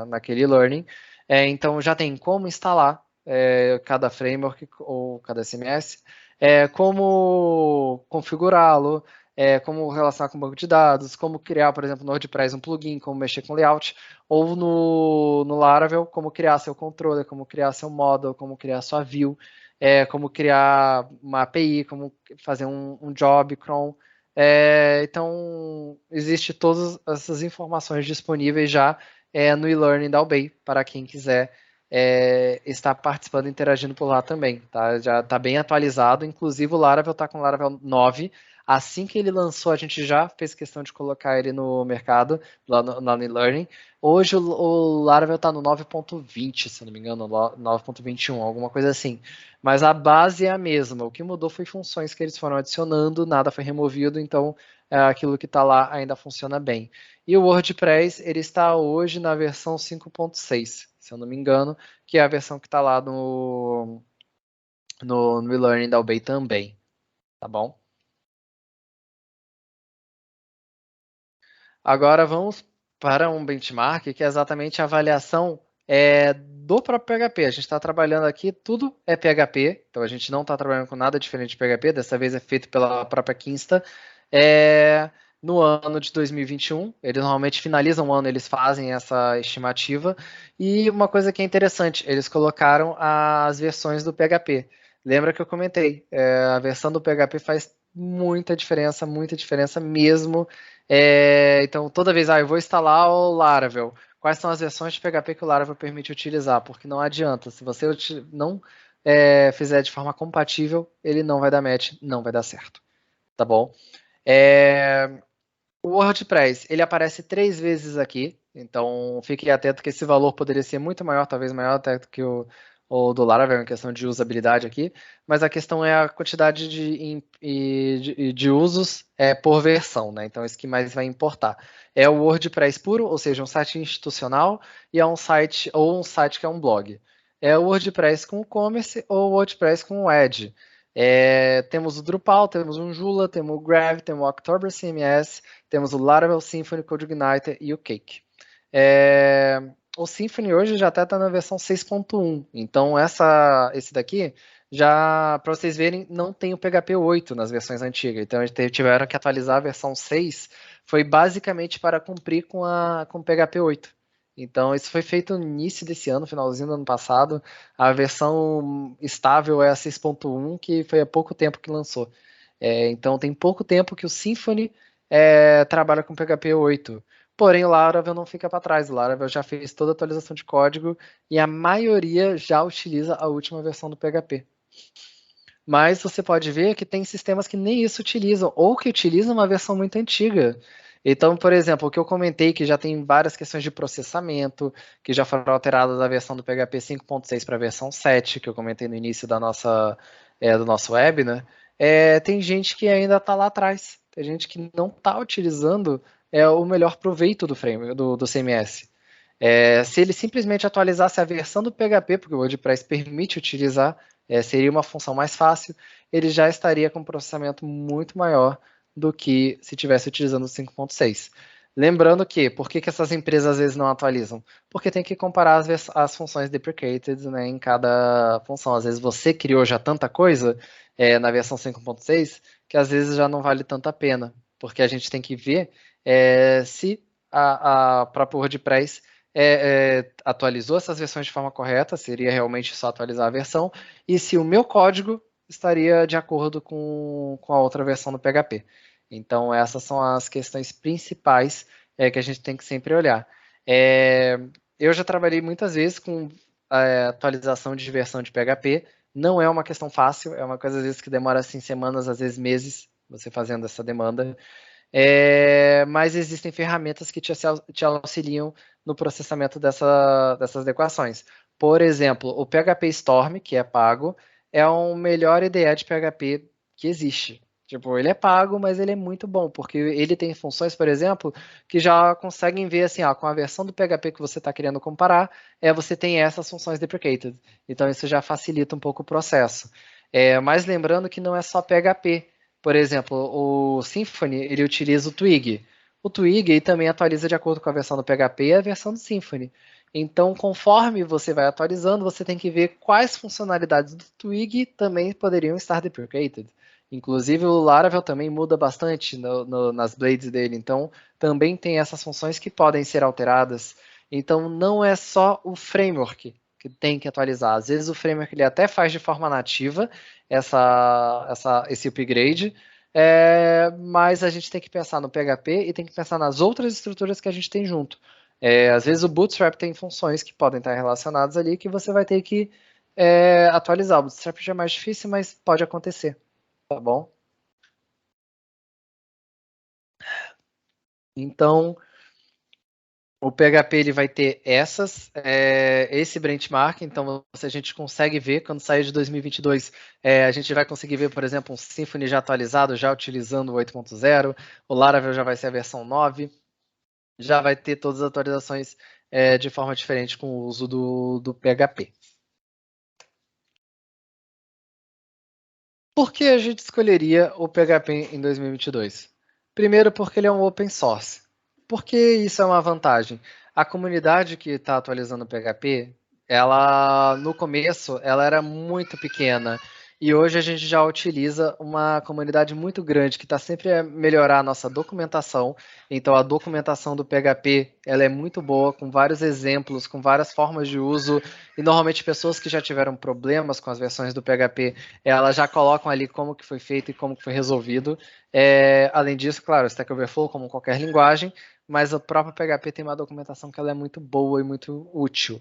naquele e-learning. Então, já tem como instalar cada framework ou cada CMS, como configurá-lo, como relacionar com o banco de dados, como criar, por exemplo, no WordPress um plugin, como mexer com layout, ou no Laravel, como criar seu controller, como criar seu model, como criar sua view, como criar uma API, como fazer um job cron. Então, existe todas essas informações disponíveis já no e-learning da UBay, para quem quiser estar participando e interagindo por lá também. Tá? Já está bem atualizado, inclusive o Laravel está com o Laravel 9. Assim que ele lançou, a gente já fez questão de colocar ele no mercado, lá no e-learning. Hoje o Laravel está no 9.20, se não me engano, 9.21, alguma coisa assim. Mas a base é a mesma. O que mudou foi funções que eles foram adicionando, nada foi removido, então aquilo que está lá ainda funciona bem. E o WordPress, ele está hoje na versão 5.6, se eu não me engano, que é a versão que está lá no e-learning da UBay também, tá bom? Agora vamos para um benchmark, que é exatamente a avaliação do próprio PHP. A gente está trabalhando aqui, tudo é PHP, então a gente não está trabalhando com nada diferente de PHP, dessa vez é feito pela própria Kinsta. No ano de 2021, eles normalmente finalizam o ano, eles fazem essa estimativa. E uma coisa que é interessante, eles colocaram as versões do PHP. Lembra que eu comentei, a versão do PHP faz muita diferença mesmo. Então, toda vez, eu vou instalar o Laravel. Quais são as versões de PHP que o Laravel permite utilizar? Porque não adianta, se você não fizer de forma compatível, ele não vai dar match, não vai dar certo, tá bom? O WordPress, ele aparece 3 vezes aqui, então fique atento que esse valor poderia ser muito maior, talvez maior até do que o do Laravel, em questão de usabilidade aqui, mas a questão é a quantidade de usos por versão, né? Então isso que mais vai importar. É o WordPress puro, ou seja, um site institucional, e é um site que é um blog. É o WordPress com e-commerce ou o WordPress com o Edge. Temos o Drupal, temos o Joomla, temos o Grav, temos o October CMS, temos o Laravel, Symfony, CodeIgniter e o Cake. O Symfony hoje já até está na versão 6.1, então esse daqui, já para vocês verem, não tem o PHP 8 nas versões antigas, então eles tiveram que atualizar a versão 6, foi basicamente para cumprir com o PHP 8. Então isso foi feito no início desse ano, finalzinho do ano passado, a versão estável é a 6.1, que foi há pouco tempo que lançou. Então tem pouco tempo que o Symfony trabalha com PHP 8. Porém, o Laravel não fica para trás. O Laravel já fez toda a atualização de código e a maioria já utiliza a última versão do PHP. Mas você pode ver que tem sistemas que nem isso utilizam, ou que utilizam uma versão muito antiga. Então, por exemplo, o que eu comentei, que já tem várias questões de processamento, que já foram alteradas da versão do PHP 5.6 para a versão 7, que eu comentei no início do nosso web, né? Tem gente que ainda está lá atrás. Tem gente que não está utilizando o melhor proveito do do CMS. Se ele simplesmente atualizasse a versão do PHP, porque o WordPress permite utilizar, seria uma função mais fácil, ele já estaria com um processamento muito maior do que se estivesse utilizando o 5.6. Lembrando que, por que essas empresas às vezes não atualizam? Porque tem que comparar as funções deprecated, né, em cada função. Às vezes você criou já tanta coisa na versão 5.6 que às vezes já não vale tanta pena, porque a gente tem que ver se a própria WordPress atualizou essas versões de forma correta, seria realmente só atualizar a versão, e se o meu código estaria de acordo com a outra versão do PHP. Então, essas são as questões principais que a gente tem que sempre olhar. Eu já trabalhei muitas vezes com atualização de versão de PHP. Não é uma questão fácil, é uma coisa às vezes que demora assim semanas, às vezes meses, você fazendo essa demanda. Mas existem ferramentas que te auxiliam no processamento dessas equações. Por exemplo, o PHP Storm, que é pago, é o melhor IDE de PHP que existe. Tipo, ele é pago, mas ele é muito bom, porque ele tem funções, por exemplo, que já conseguem ver assim, ó, com a versão do PHP que você está querendo comparar, você tem essas funções deprecated. Então isso já facilita um pouco o processo. Mas lembrando que não é só PHP. Por exemplo, o Symfony, ele utiliza o Twig. O Twig ele também atualiza de acordo com a versão do PHP e a versão do Symfony. Então, conforme você vai atualizando, você tem que ver quais funcionalidades do Twig também poderiam estar deprecated. Inclusive, o Laravel também muda bastante nas blades dele. Então, também tem essas funções que podem ser alteradas. Então, não é só o framework que tem que atualizar. Às vezes, o framework ele até faz de forma nativa esse upgrade, mas a gente tem que pensar no PHP e tem que pensar nas outras estruturas que a gente tem junto. Às vezes o Bootstrap tem funções que podem estar relacionadas ali que você vai ter que atualizar. O Bootstrap já é mais difícil, mas pode acontecer, tá bom? Então, o PHP ele vai ter esse benchmark, então a gente consegue ver, quando sair de 2022, a gente vai conseguir ver, por exemplo, um Symfony já atualizado, já utilizando o 8.0, o Laravel já vai ser a versão 9, já vai ter todas as atualizações de forma diferente com o uso do PHP. Por que a gente escolheria o PHP em 2022? Primeiro, porque ele é um open source. Por que isso é uma vantagem? A comunidade que está atualizando o PHP, ela no começo ela era muito pequena e hoje a gente já utiliza uma comunidade muito grande que está sempre a melhorar a nossa documentação. Então a documentação do PHP ela é muito boa, com vários exemplos, com várias formas de uso e normalmente pessoas que já tiveram problemas com as versões do PHP elas já colocam ali como que foi feito e como que foi resolvido. Além disso, claro, o Stack Overflow, como qualquer linguagem, mas o próprio PHP tem uma documentação que ela é muito boa e muito útil.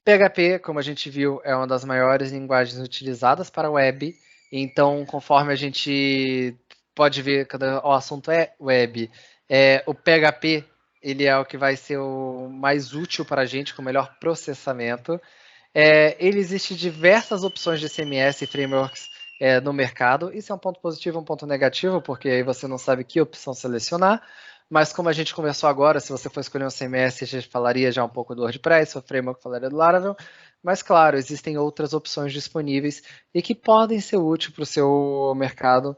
PHP, como a gente viu, é uma das maiores linguagens utilizadas para web. Então, conforme a gente pode ver, quando o assunto é web, o PHP ele é o que vai ser o mais útil para a gente, com o melhor processamento. Ele existe diversas opções de CMS e frameworks no mercado. Isso é um ponto positivo e um ponto negativo, porque aí você não sabe que opção selecionar. Mas como a gente conversou agora, se você for escolher um CMS, a gente falaria já um pouco do WordPress, o framework falaria do Laravel. Mas claro, existem outras opções disponíveis e que podem ser úteis para o seu mercado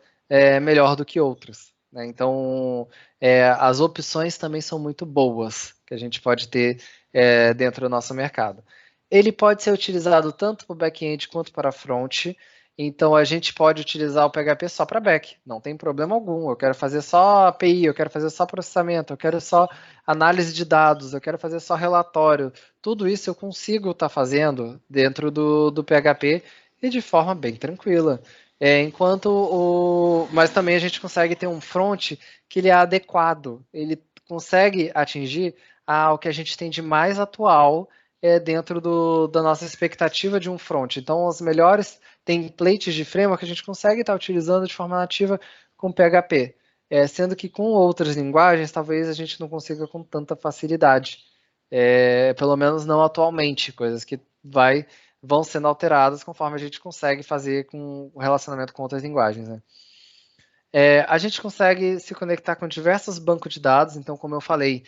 melhor do que outras. Né? Então, as opções também são muito boas que a gente pode ter dentro do nosso mercado. Ele pode ser utilizado tanto para o back-end quanto para front. Então a gente pode utilizar o PHP só para back, não tem problema algum. Eu quero fazer só API, eu quero fazer só processamento, eu quero só análise de dados, eu quero fazer só relatório. Tudo isso eu consigo estar fazendo dentro do PHP e de forma bem tranquila. Mas também a gente consegue ter um front que ele é adequado, ele consegue atingir o que a gente tem de mais atual dentro da nossa expectativa de um front. Então, os melhores templates de framework a gente consegue estar utilizando de forma nativa com PHP, sendo que com outras linguagens talvez a gente não consiga com tanta facilidade, pelo menos não atualmente, coisas que vão sendo alteradas conforme a gente consegue fazer com o relacionamento com outras linguagens. Né? A gente consegue se conectar com diversos bancos de dados, então, como eu falei,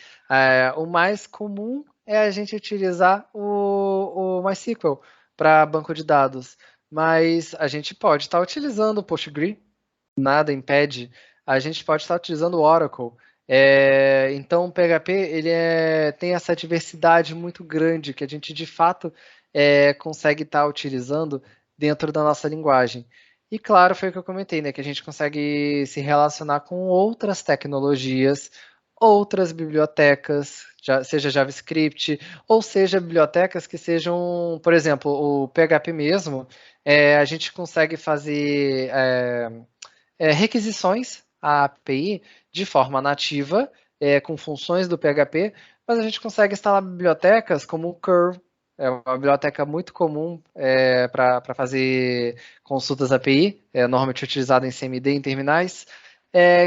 o mais comum é a gente utilizar o MySQL para banco de dados, mas a gente pode estar utilizando o Postgre, nada impede a gente pode estar utilizando o Oracle. Então, o PHP ele tem essa diversidade muito grande que a gente, de fato, consegue estar utilizando dentro da nossa linguagem. E, claro, foi o que eu comentei, né, que a gente consegue se relacionar com outras tecnologias, outras bibliotecas, seja JavaScript, ou seja, bibliotecas que sejam, por exemplo, o PHP mesmo, a gente consegue fazer requisições à API de forma nativa, com funções do PHP, mas a gente consegue instalar bibliotecas como o Curl, é uma biblioteca muito comum para fazer consultas API, normalmente utilizada em CMD em terminais,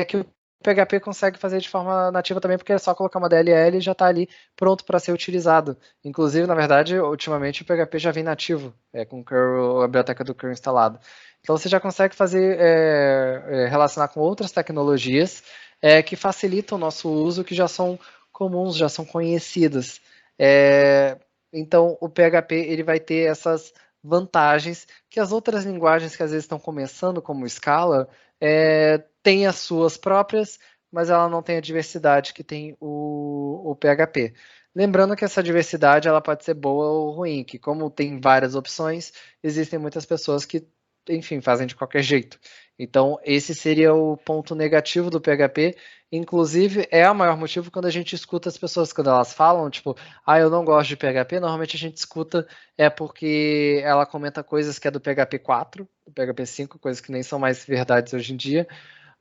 que o PHP consegue fazer de forma nativa também, porque é só colocar uma DLL e já está ali pronto para ser utilizado. Inclusive, na verdade, ultimamente o PHP já vem nativo, com o curl, a biblioteca do curl instalada. Então você já consegue fazer relacionar com outras tecnologias que facilitam o nosso uso, que já são comuns, já são conhecidas. Então o PHP ele vai ter essas vantagens que as outras linguagens que às vezes estão começando, como Scala, têm as suas próprias, mas ela não tem a diversidade que tem o PHP. Lembrando que essa diversidade ela pode ser boa ou ruim, que como tem várias opções, existem muitas pessoas que, enfim, fazem de qualquer jeito. Então, esse seria o ponto negativo do PHP. Inclusive, é o maior motivo quando a gente escuta as pessoas, quando elas falam, tipo, eu não gosto de PHP, normalmente a gente escuta porque ela comenta coisas que é do PHP 4, do PHP 5, coisas que nem são mais verdades hoje em dia,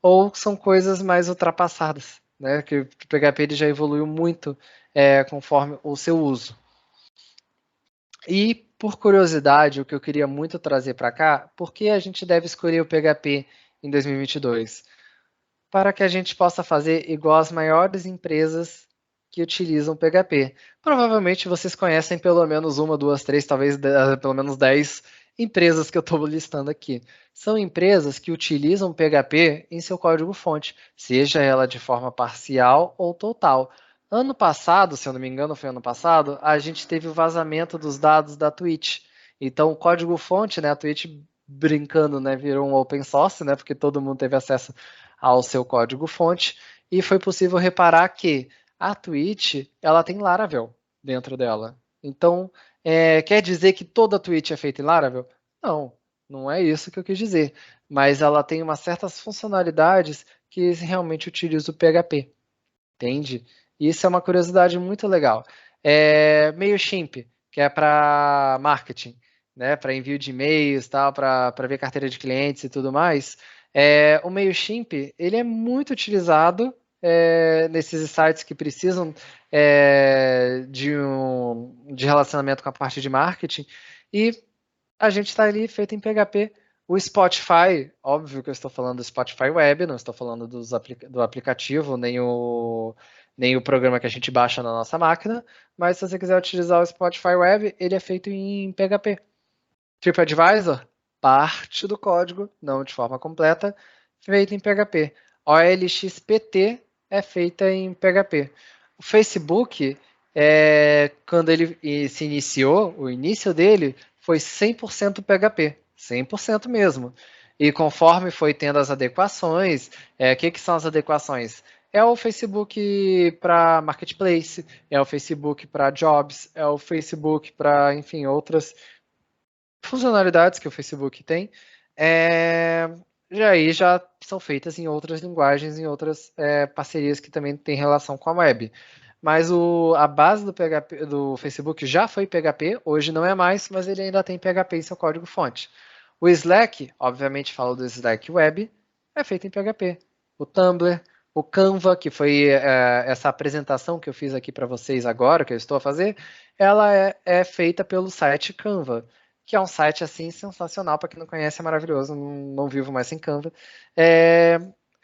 ou são coisas mais ultrapassadas, né? Que o PHP ele já evoluiu muito conforme o seu uso. E, por curiosidade, o que eu queria muito trazer para cá, por que a gente deve escolher o PHP em 2022? Para que a gente possa fazer igual as maiores empresas que utilizam PHP. Provavelmente vocês conhecem pelo menos uma, duas, três, talvez pelo menos 10 empresas que eu estou listando aqui. São empresas que utilizam PHP em seu código-fonte, seja ela de forma parcial ou total. Ano passado, se eu não me engano, foi ano passado, a gente teve o vazamento dos dados da Twitch. Então, o código-fonte, né, a Twitch brincando, né, virou um open source, né, porque todo mundo teve acesso ao seu código-fonte, e foi possível reparar que a Twitch ela tem Laravel dentro dela. Então, quer dizer que toda a Twitch é feita em Laravel? Não, não é isso que eu quis dizer. Mas ela tem umas certas funcionalidades que realmente utiliza o PHP, entende? E isso é uma curiosidade muito legal. MailChimp, que é para marketing, né, para envio de e-mails, tal, para ver carteira de clientes e tudo mais. O MailChimp ele é muito utilizado nesses sites que precisam de relacionamento com a parte de marketing, e a gente está ali feito em PHP. O Spotify, óbvio que eu estou falando do Spotify Web, não estou falando do aplicativo, nem o programa que a gente baixa na nossa máquina, mas se você quiser utilizar o Spotify Web, ele é feito em PHP. TripAdvisor, parte do código, não de forma completa, feita em PHP. OLX-PT é feita em PHP. O Facebook, quando ele se iniciou, o início dele foi 100% PHP, 100% mesmo. E conforme foi tendo as adequações, o que são as adequações? É o Facebook para Marketplace, é o Facebook para Jobs, é o Facebook para, enfim, outras funcionalidades que o Facebook tem, já são feitas em outras linguagens, em outras parcerias que também têm relação com a web. Mas a base do PHP, do Facebook já foi PHP, hoje não é mais, mas ele ainda tem PHP em seu código-fonte. O Slack, obviamente falo do Slack Web, é feito em PHP. O Tumblr, o Canva, que foi essa apresentação que eu fiz aqui para vocês agora, que eu estou a fazer, ela é feita pelo site Canva, que é um site assim sensacional, para quem não conhece, é maravilhoso, não vivo mais sem Canva. É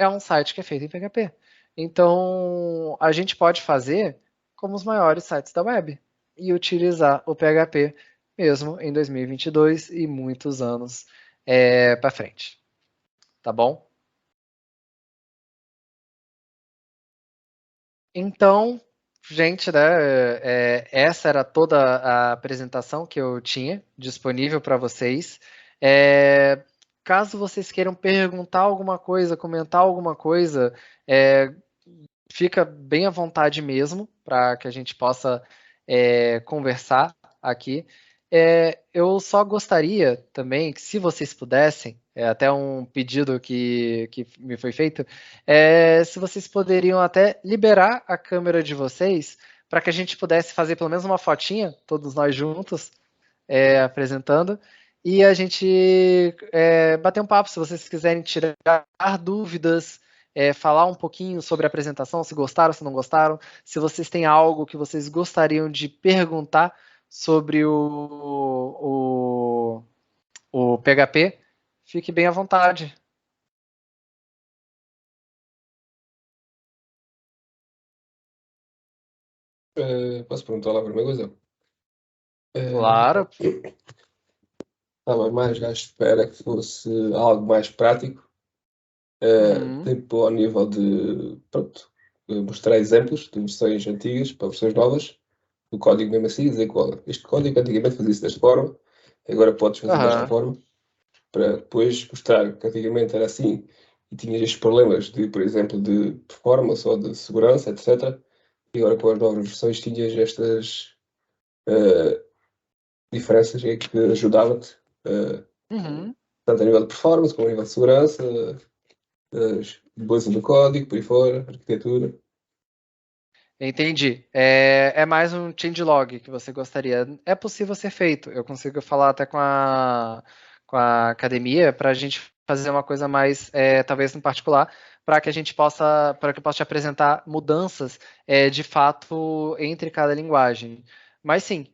um site que é feito em PHP. Então, a gente pode fazer como os maiores sites da web e utilizar o PHP mesmo em 2022 e muitos anos para frente. Tá bom? Então, gente, né, essa era toda a apresentação que eu tinha disponível para vocês. caso vocês queiram perguntar alguma coisa, comentar alguma coisa, fica bem à vontade mesmo, para que a gente possa conversar aqui. Eu só gostaria também que, se vocês pudessem, até um pedido que me foi feito, se vocês poderiam até liberar a câmera de vocês, para que a gente pudesse fazer pelo menos uma fotinha, todos nós juntos, apresentando, e a gente bater um papo, se vocês quiserem tirar dúvidas, falar um pouquinho sobre a apresentação, se gostaram, se não gostaram, se vocês têm algo que vocês gostariam de perguntar sobre o PHP, fique bem à vontade. Posso perguntar lá a primeira coisa? Claro. Estava mais à espera que fosse algo mais prático, tipo ao nível de, pronto, mostrar exemplos de versões antigas para versões novas, do código mesmo assim, dizer que olha, este código antigamente fazia-se desta forma, agora podes fazer desta forma, para depois mostrar que antigamente era assim e tinhas estes problemas de, por exemplo, de performance ou de segurança, etc. E agora com as novas versões tinhas estas diferenças aí que ajudava-te, tanto a nível de performance como a nível de segurança, beleza do código, por aí fora, arquitetura. Entendi. É mais um changelog que você gostaria. É possível ser feito. Eu consigo falar até com a academia para a gente fazer uma coisa mais, talvez no particular, para que eu possa te apresentar mudanças de fato entre cada linguagem. Mas sim,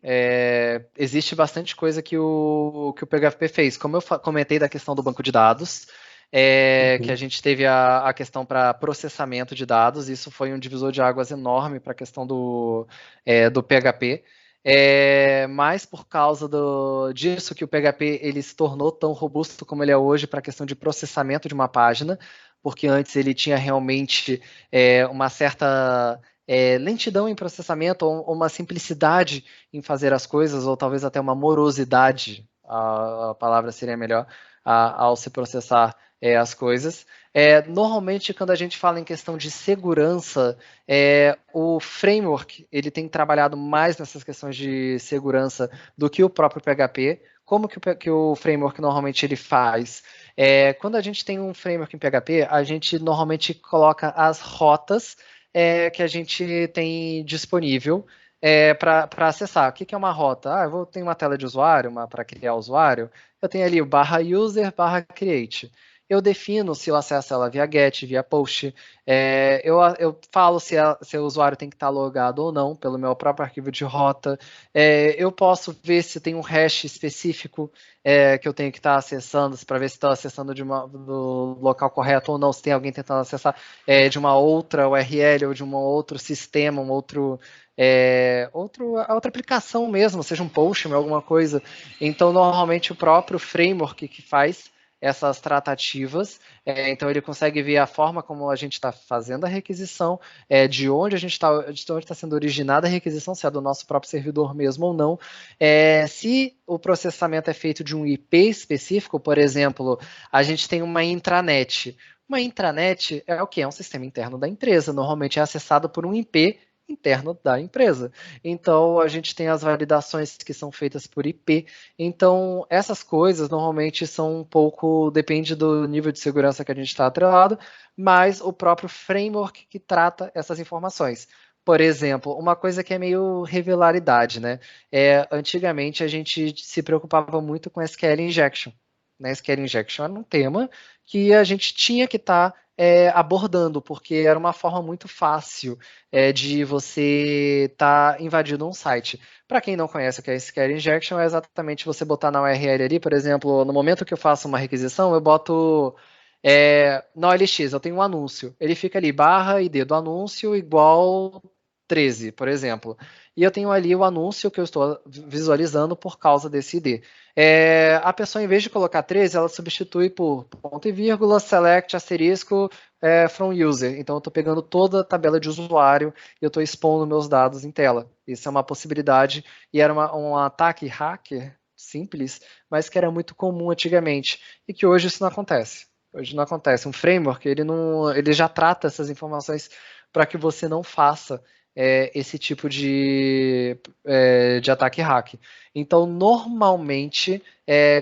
existe bastante coisa que o PHP fez. Como eu comentei da questão do banco de dados, que a gente teve a questão para processamento de dados, isso foi um divisor de águas enorme para a questão do PHP. Mas por causa disso que o PHP ele se tornou tão robusto como ele é hoje para a questão de processamento de uma página, porque antes ele tinha realmente uma certa lentidão em processamento, ou uma simplicidade em fazer as coisas, ou talvez até uma morosidade, a palavra seria melhor, ao se processar as coisas. Normalmente, quando a gente fala em questão de segurança, o framework ele tem trabalhado mais nessas questões de segurança do que o próprio PHP. Como que o framework normalmente ele faz? Quando a gente tem um framework em PHP, a gente normalmente coloca as rotas que a gente tem disponível para acessar. O que é uma rota? Eu tenho uma tela de usuário, para criar usuário, eu tenho ali o /user /create. Eu defino se eu acesso ela via get, via post. Eu falo se o usuário tem que estar logado ou não pelo meu próprio arquivo de rota. Eu posso ver se tem um hash específico que eu tenho que estar acessando, para ver se estou acessando do local correto ou não, se tem alguém tentando acessar de uma outra URL ou de um outro sistema, outra aplicação mesmo, seja um Postman, alguma coisa. Então, normalmente, o próprio framework que faz essas tratativas, então ele consegue ver a forma como a gente está fazendo a requisição, de onde está sendo originada a requisição, se é do nosso próprio servidor mesmo ou não, se o processamento é feito de um IP específico, por exemplo, a gente tem uma intranet. Uma intranet é o quê? É um sistema interno da empresa, normalmente é acessado por um IP interno da empresa. Então, a gente tem as validações que são feitas por IP. Então, essas coisas normalmente são um pouco, depende do nível de segurança que a gente está atrelado, mas o próprio framework que trata essas informações. Por exemplo, uma coisa que é meio revelaridade, né? Antigamente a gente se preocupava muito com SQL Injection. Né? SQL Injection era um tema que a gente tinha que estar abordando, porque era uma forma muito fácil de você estar invadindo um site. Para quem não conhece o que é SQL Injection, é exatamente você botar na URL ali, por exemplo, no momento que eu faço uma requisição, eu boto na OLX, eu tenho um anúncio. Ele fica ali, /ID do anúncio igual 13, por exemplo. E eu tenho ali o anúncio que eu estou visualizando por causa desse ID. A pessoa, em vez de colocar 13, ela substitui por ponto e vírgula, select, asterisco, from user. Então, eu estou pegando toda a tabela de usuário e eu estou expondo meus dados em tela. Isso é uma possibilidade. E era um ataque hacker, simples, mas que era muito comum antigamente, e que hoje isso não acontece. Hoje não acontece. Um framework, ele já trata essas informações para que você não faça esse tipo de ataque hack. Então, normalmente,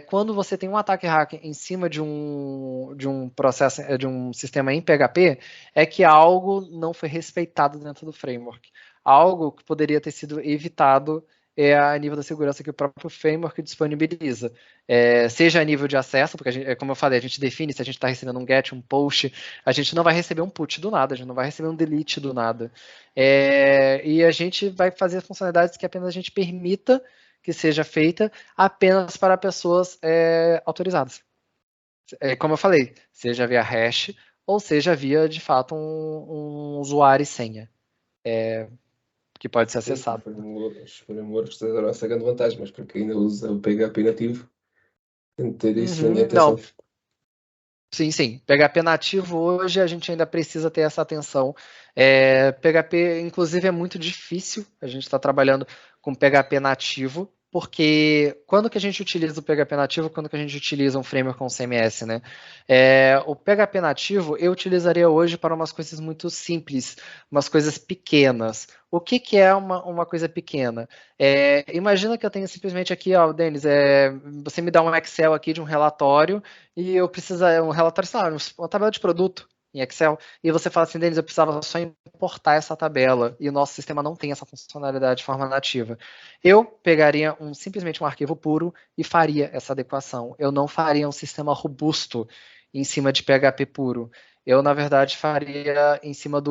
quando você tem um ataque hack em cima de um processo, de um sistema em PHP, é que algo não foi respeitado dentro do framework. Algo que poderia ter sido evitado a nível da segurança que o próprio framework disponibiliza. Seja a nível de acesso, porque, como eu falei, a gente define se a gente está recebendo um get, um post, a gente não vai receber um put do nada, a gente não vai receber um delete do nada. E a gente vai fazer funcionalidades que apenas a gente permita que seja feita apenas para pessoas autorizadas. Como eu falei, seja via hash ou seja via, de fato, um usuário e senha. Que pode ser acessado. Os frameworks têm essa grande vantagem, mas para quem ainda usa o PHP nativo, tem que ter isso em atenção. Não. Sim, sim. PHP nativo hoje a gente ainda precisa ter essa atenção. PHP, inclusive, é muito difícil. A gente está trabalhando com PHP nativo, porque quando que a gente utiliza o PHP nativo, quando que a gente utiliza um framework com CMS, né? O PHP nativo eu utilizaria hoje para umas coisas muito simples, umas coisas pequenas. O que é uma coisa pequena? Imagina que eu tenho simplesmente aqui, ó, Denis, você me dá um Excel aqui de um relatório e eu preciso, um relatório, sei lá, uma tabela de produto em Excel, e você fala assim, Denis, eu precisava só importar essa tabela, e o nosso sistema não tem essa funcionalidade de forma nativa. Eu pegaria simplesmente um arquivo puro e faria essa adequação. Eu não faria um sistema robusto em cima de PHP puro. Eu, na verdade, faria em cima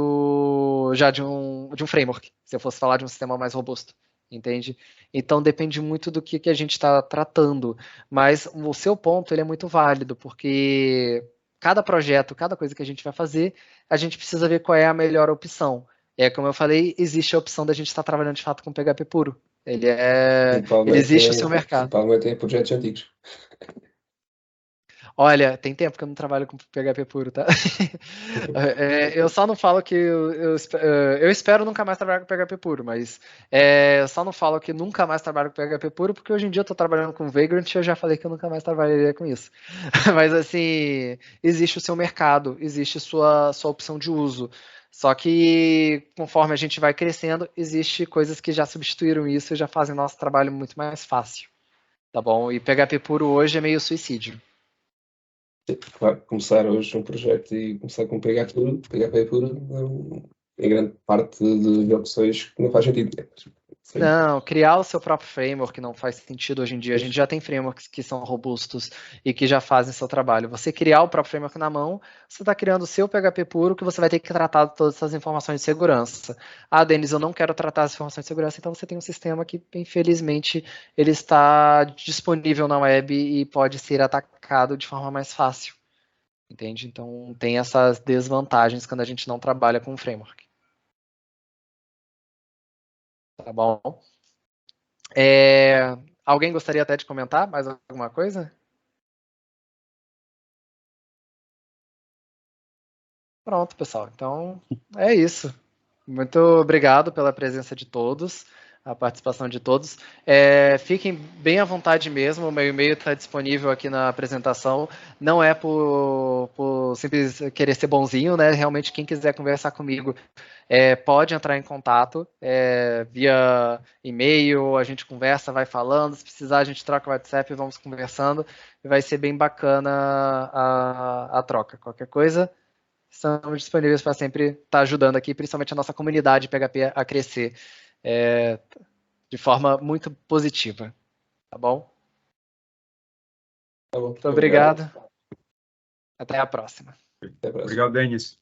já de um framework, se eu fosse falar de um sistema mais robusto. Entende? Então depende muito do que a gente está tratando. Mas o seu ponto ele é muito válido, porque cada projeto, cada coisa que a gente vai fazer, a gente precisa ver qual é a melhor opção. Como eu falei, existe a opção da gente estar trabalhando de fato com PHP puro. Ele existe o seu mercado. Principalmente em projetos antigos. Olha, tem tempo que eu não trabalho com PHP puro, tá? Eu só não falo que eu espero nunca mais trabalhar com PHP puro, mas eu só não falo que nunca mais trabalho com PHP puro, porque hoje em dia eu tô trabalhando com Vagrant e eu já falei que eu nunca mais trabalharia com isso. Mas assim, existe o seu mercado, existe sua opção de uso. Só que conforme a gente vai crescendo, existe coisas que já substituíram isso e já fazem nosso trabalho muito mais fácil. Tá bom? E PHP puro hoje é meio suicídio. Claro, começar hoje um projeto e começar com PHP puro, em grande parte de opções que não faz sentido. Sim. Não, criar o seu próprio framework não faz sentido hoje em dia. A gente já tem frameworks que são robustos e que já fazem seu trabalho. Você criar o próprio framework na mão, você está criando o seu PHP puro que você vai ter que tratar todas essas informações de segurança. Ah, Denis, eu não quero tratar as informações de segurança, então você tem um sistema que, infelizmente, ele está disponível na web e pode ser atacado de forma mais fácil. Entende? Então, tem essas desvantagens quando a gente não trabalha com um framework. Tá bom? Alguém gostaria até de comentar mais alguma coisa? Pronto, pessoal. Então, é isso. Muito obrigado pela presença de todos, a participação de todos. Fiquem bem à vontade mesmo, o meu e-mail está disponível aqui na apresentação. Não é por simples querer ser bonzinho, né? Realmente, quem quiser conversar comigo pode entrar em contato via e-mail, a gente conversa, vai falando. Se precisar, a gente troca o WhatsApp e vamos conversando. E vai ser bem bacana a troca. Qualquer coisa, estamos disponíveis para sempre estar ajudando aqui, principalmente a nossa comunidade PHP a crescer de forma muito positiva. Tá bom? Tá bom. Muito obrigado. Até a próxima. Até a próxima. Obrigado, Denis.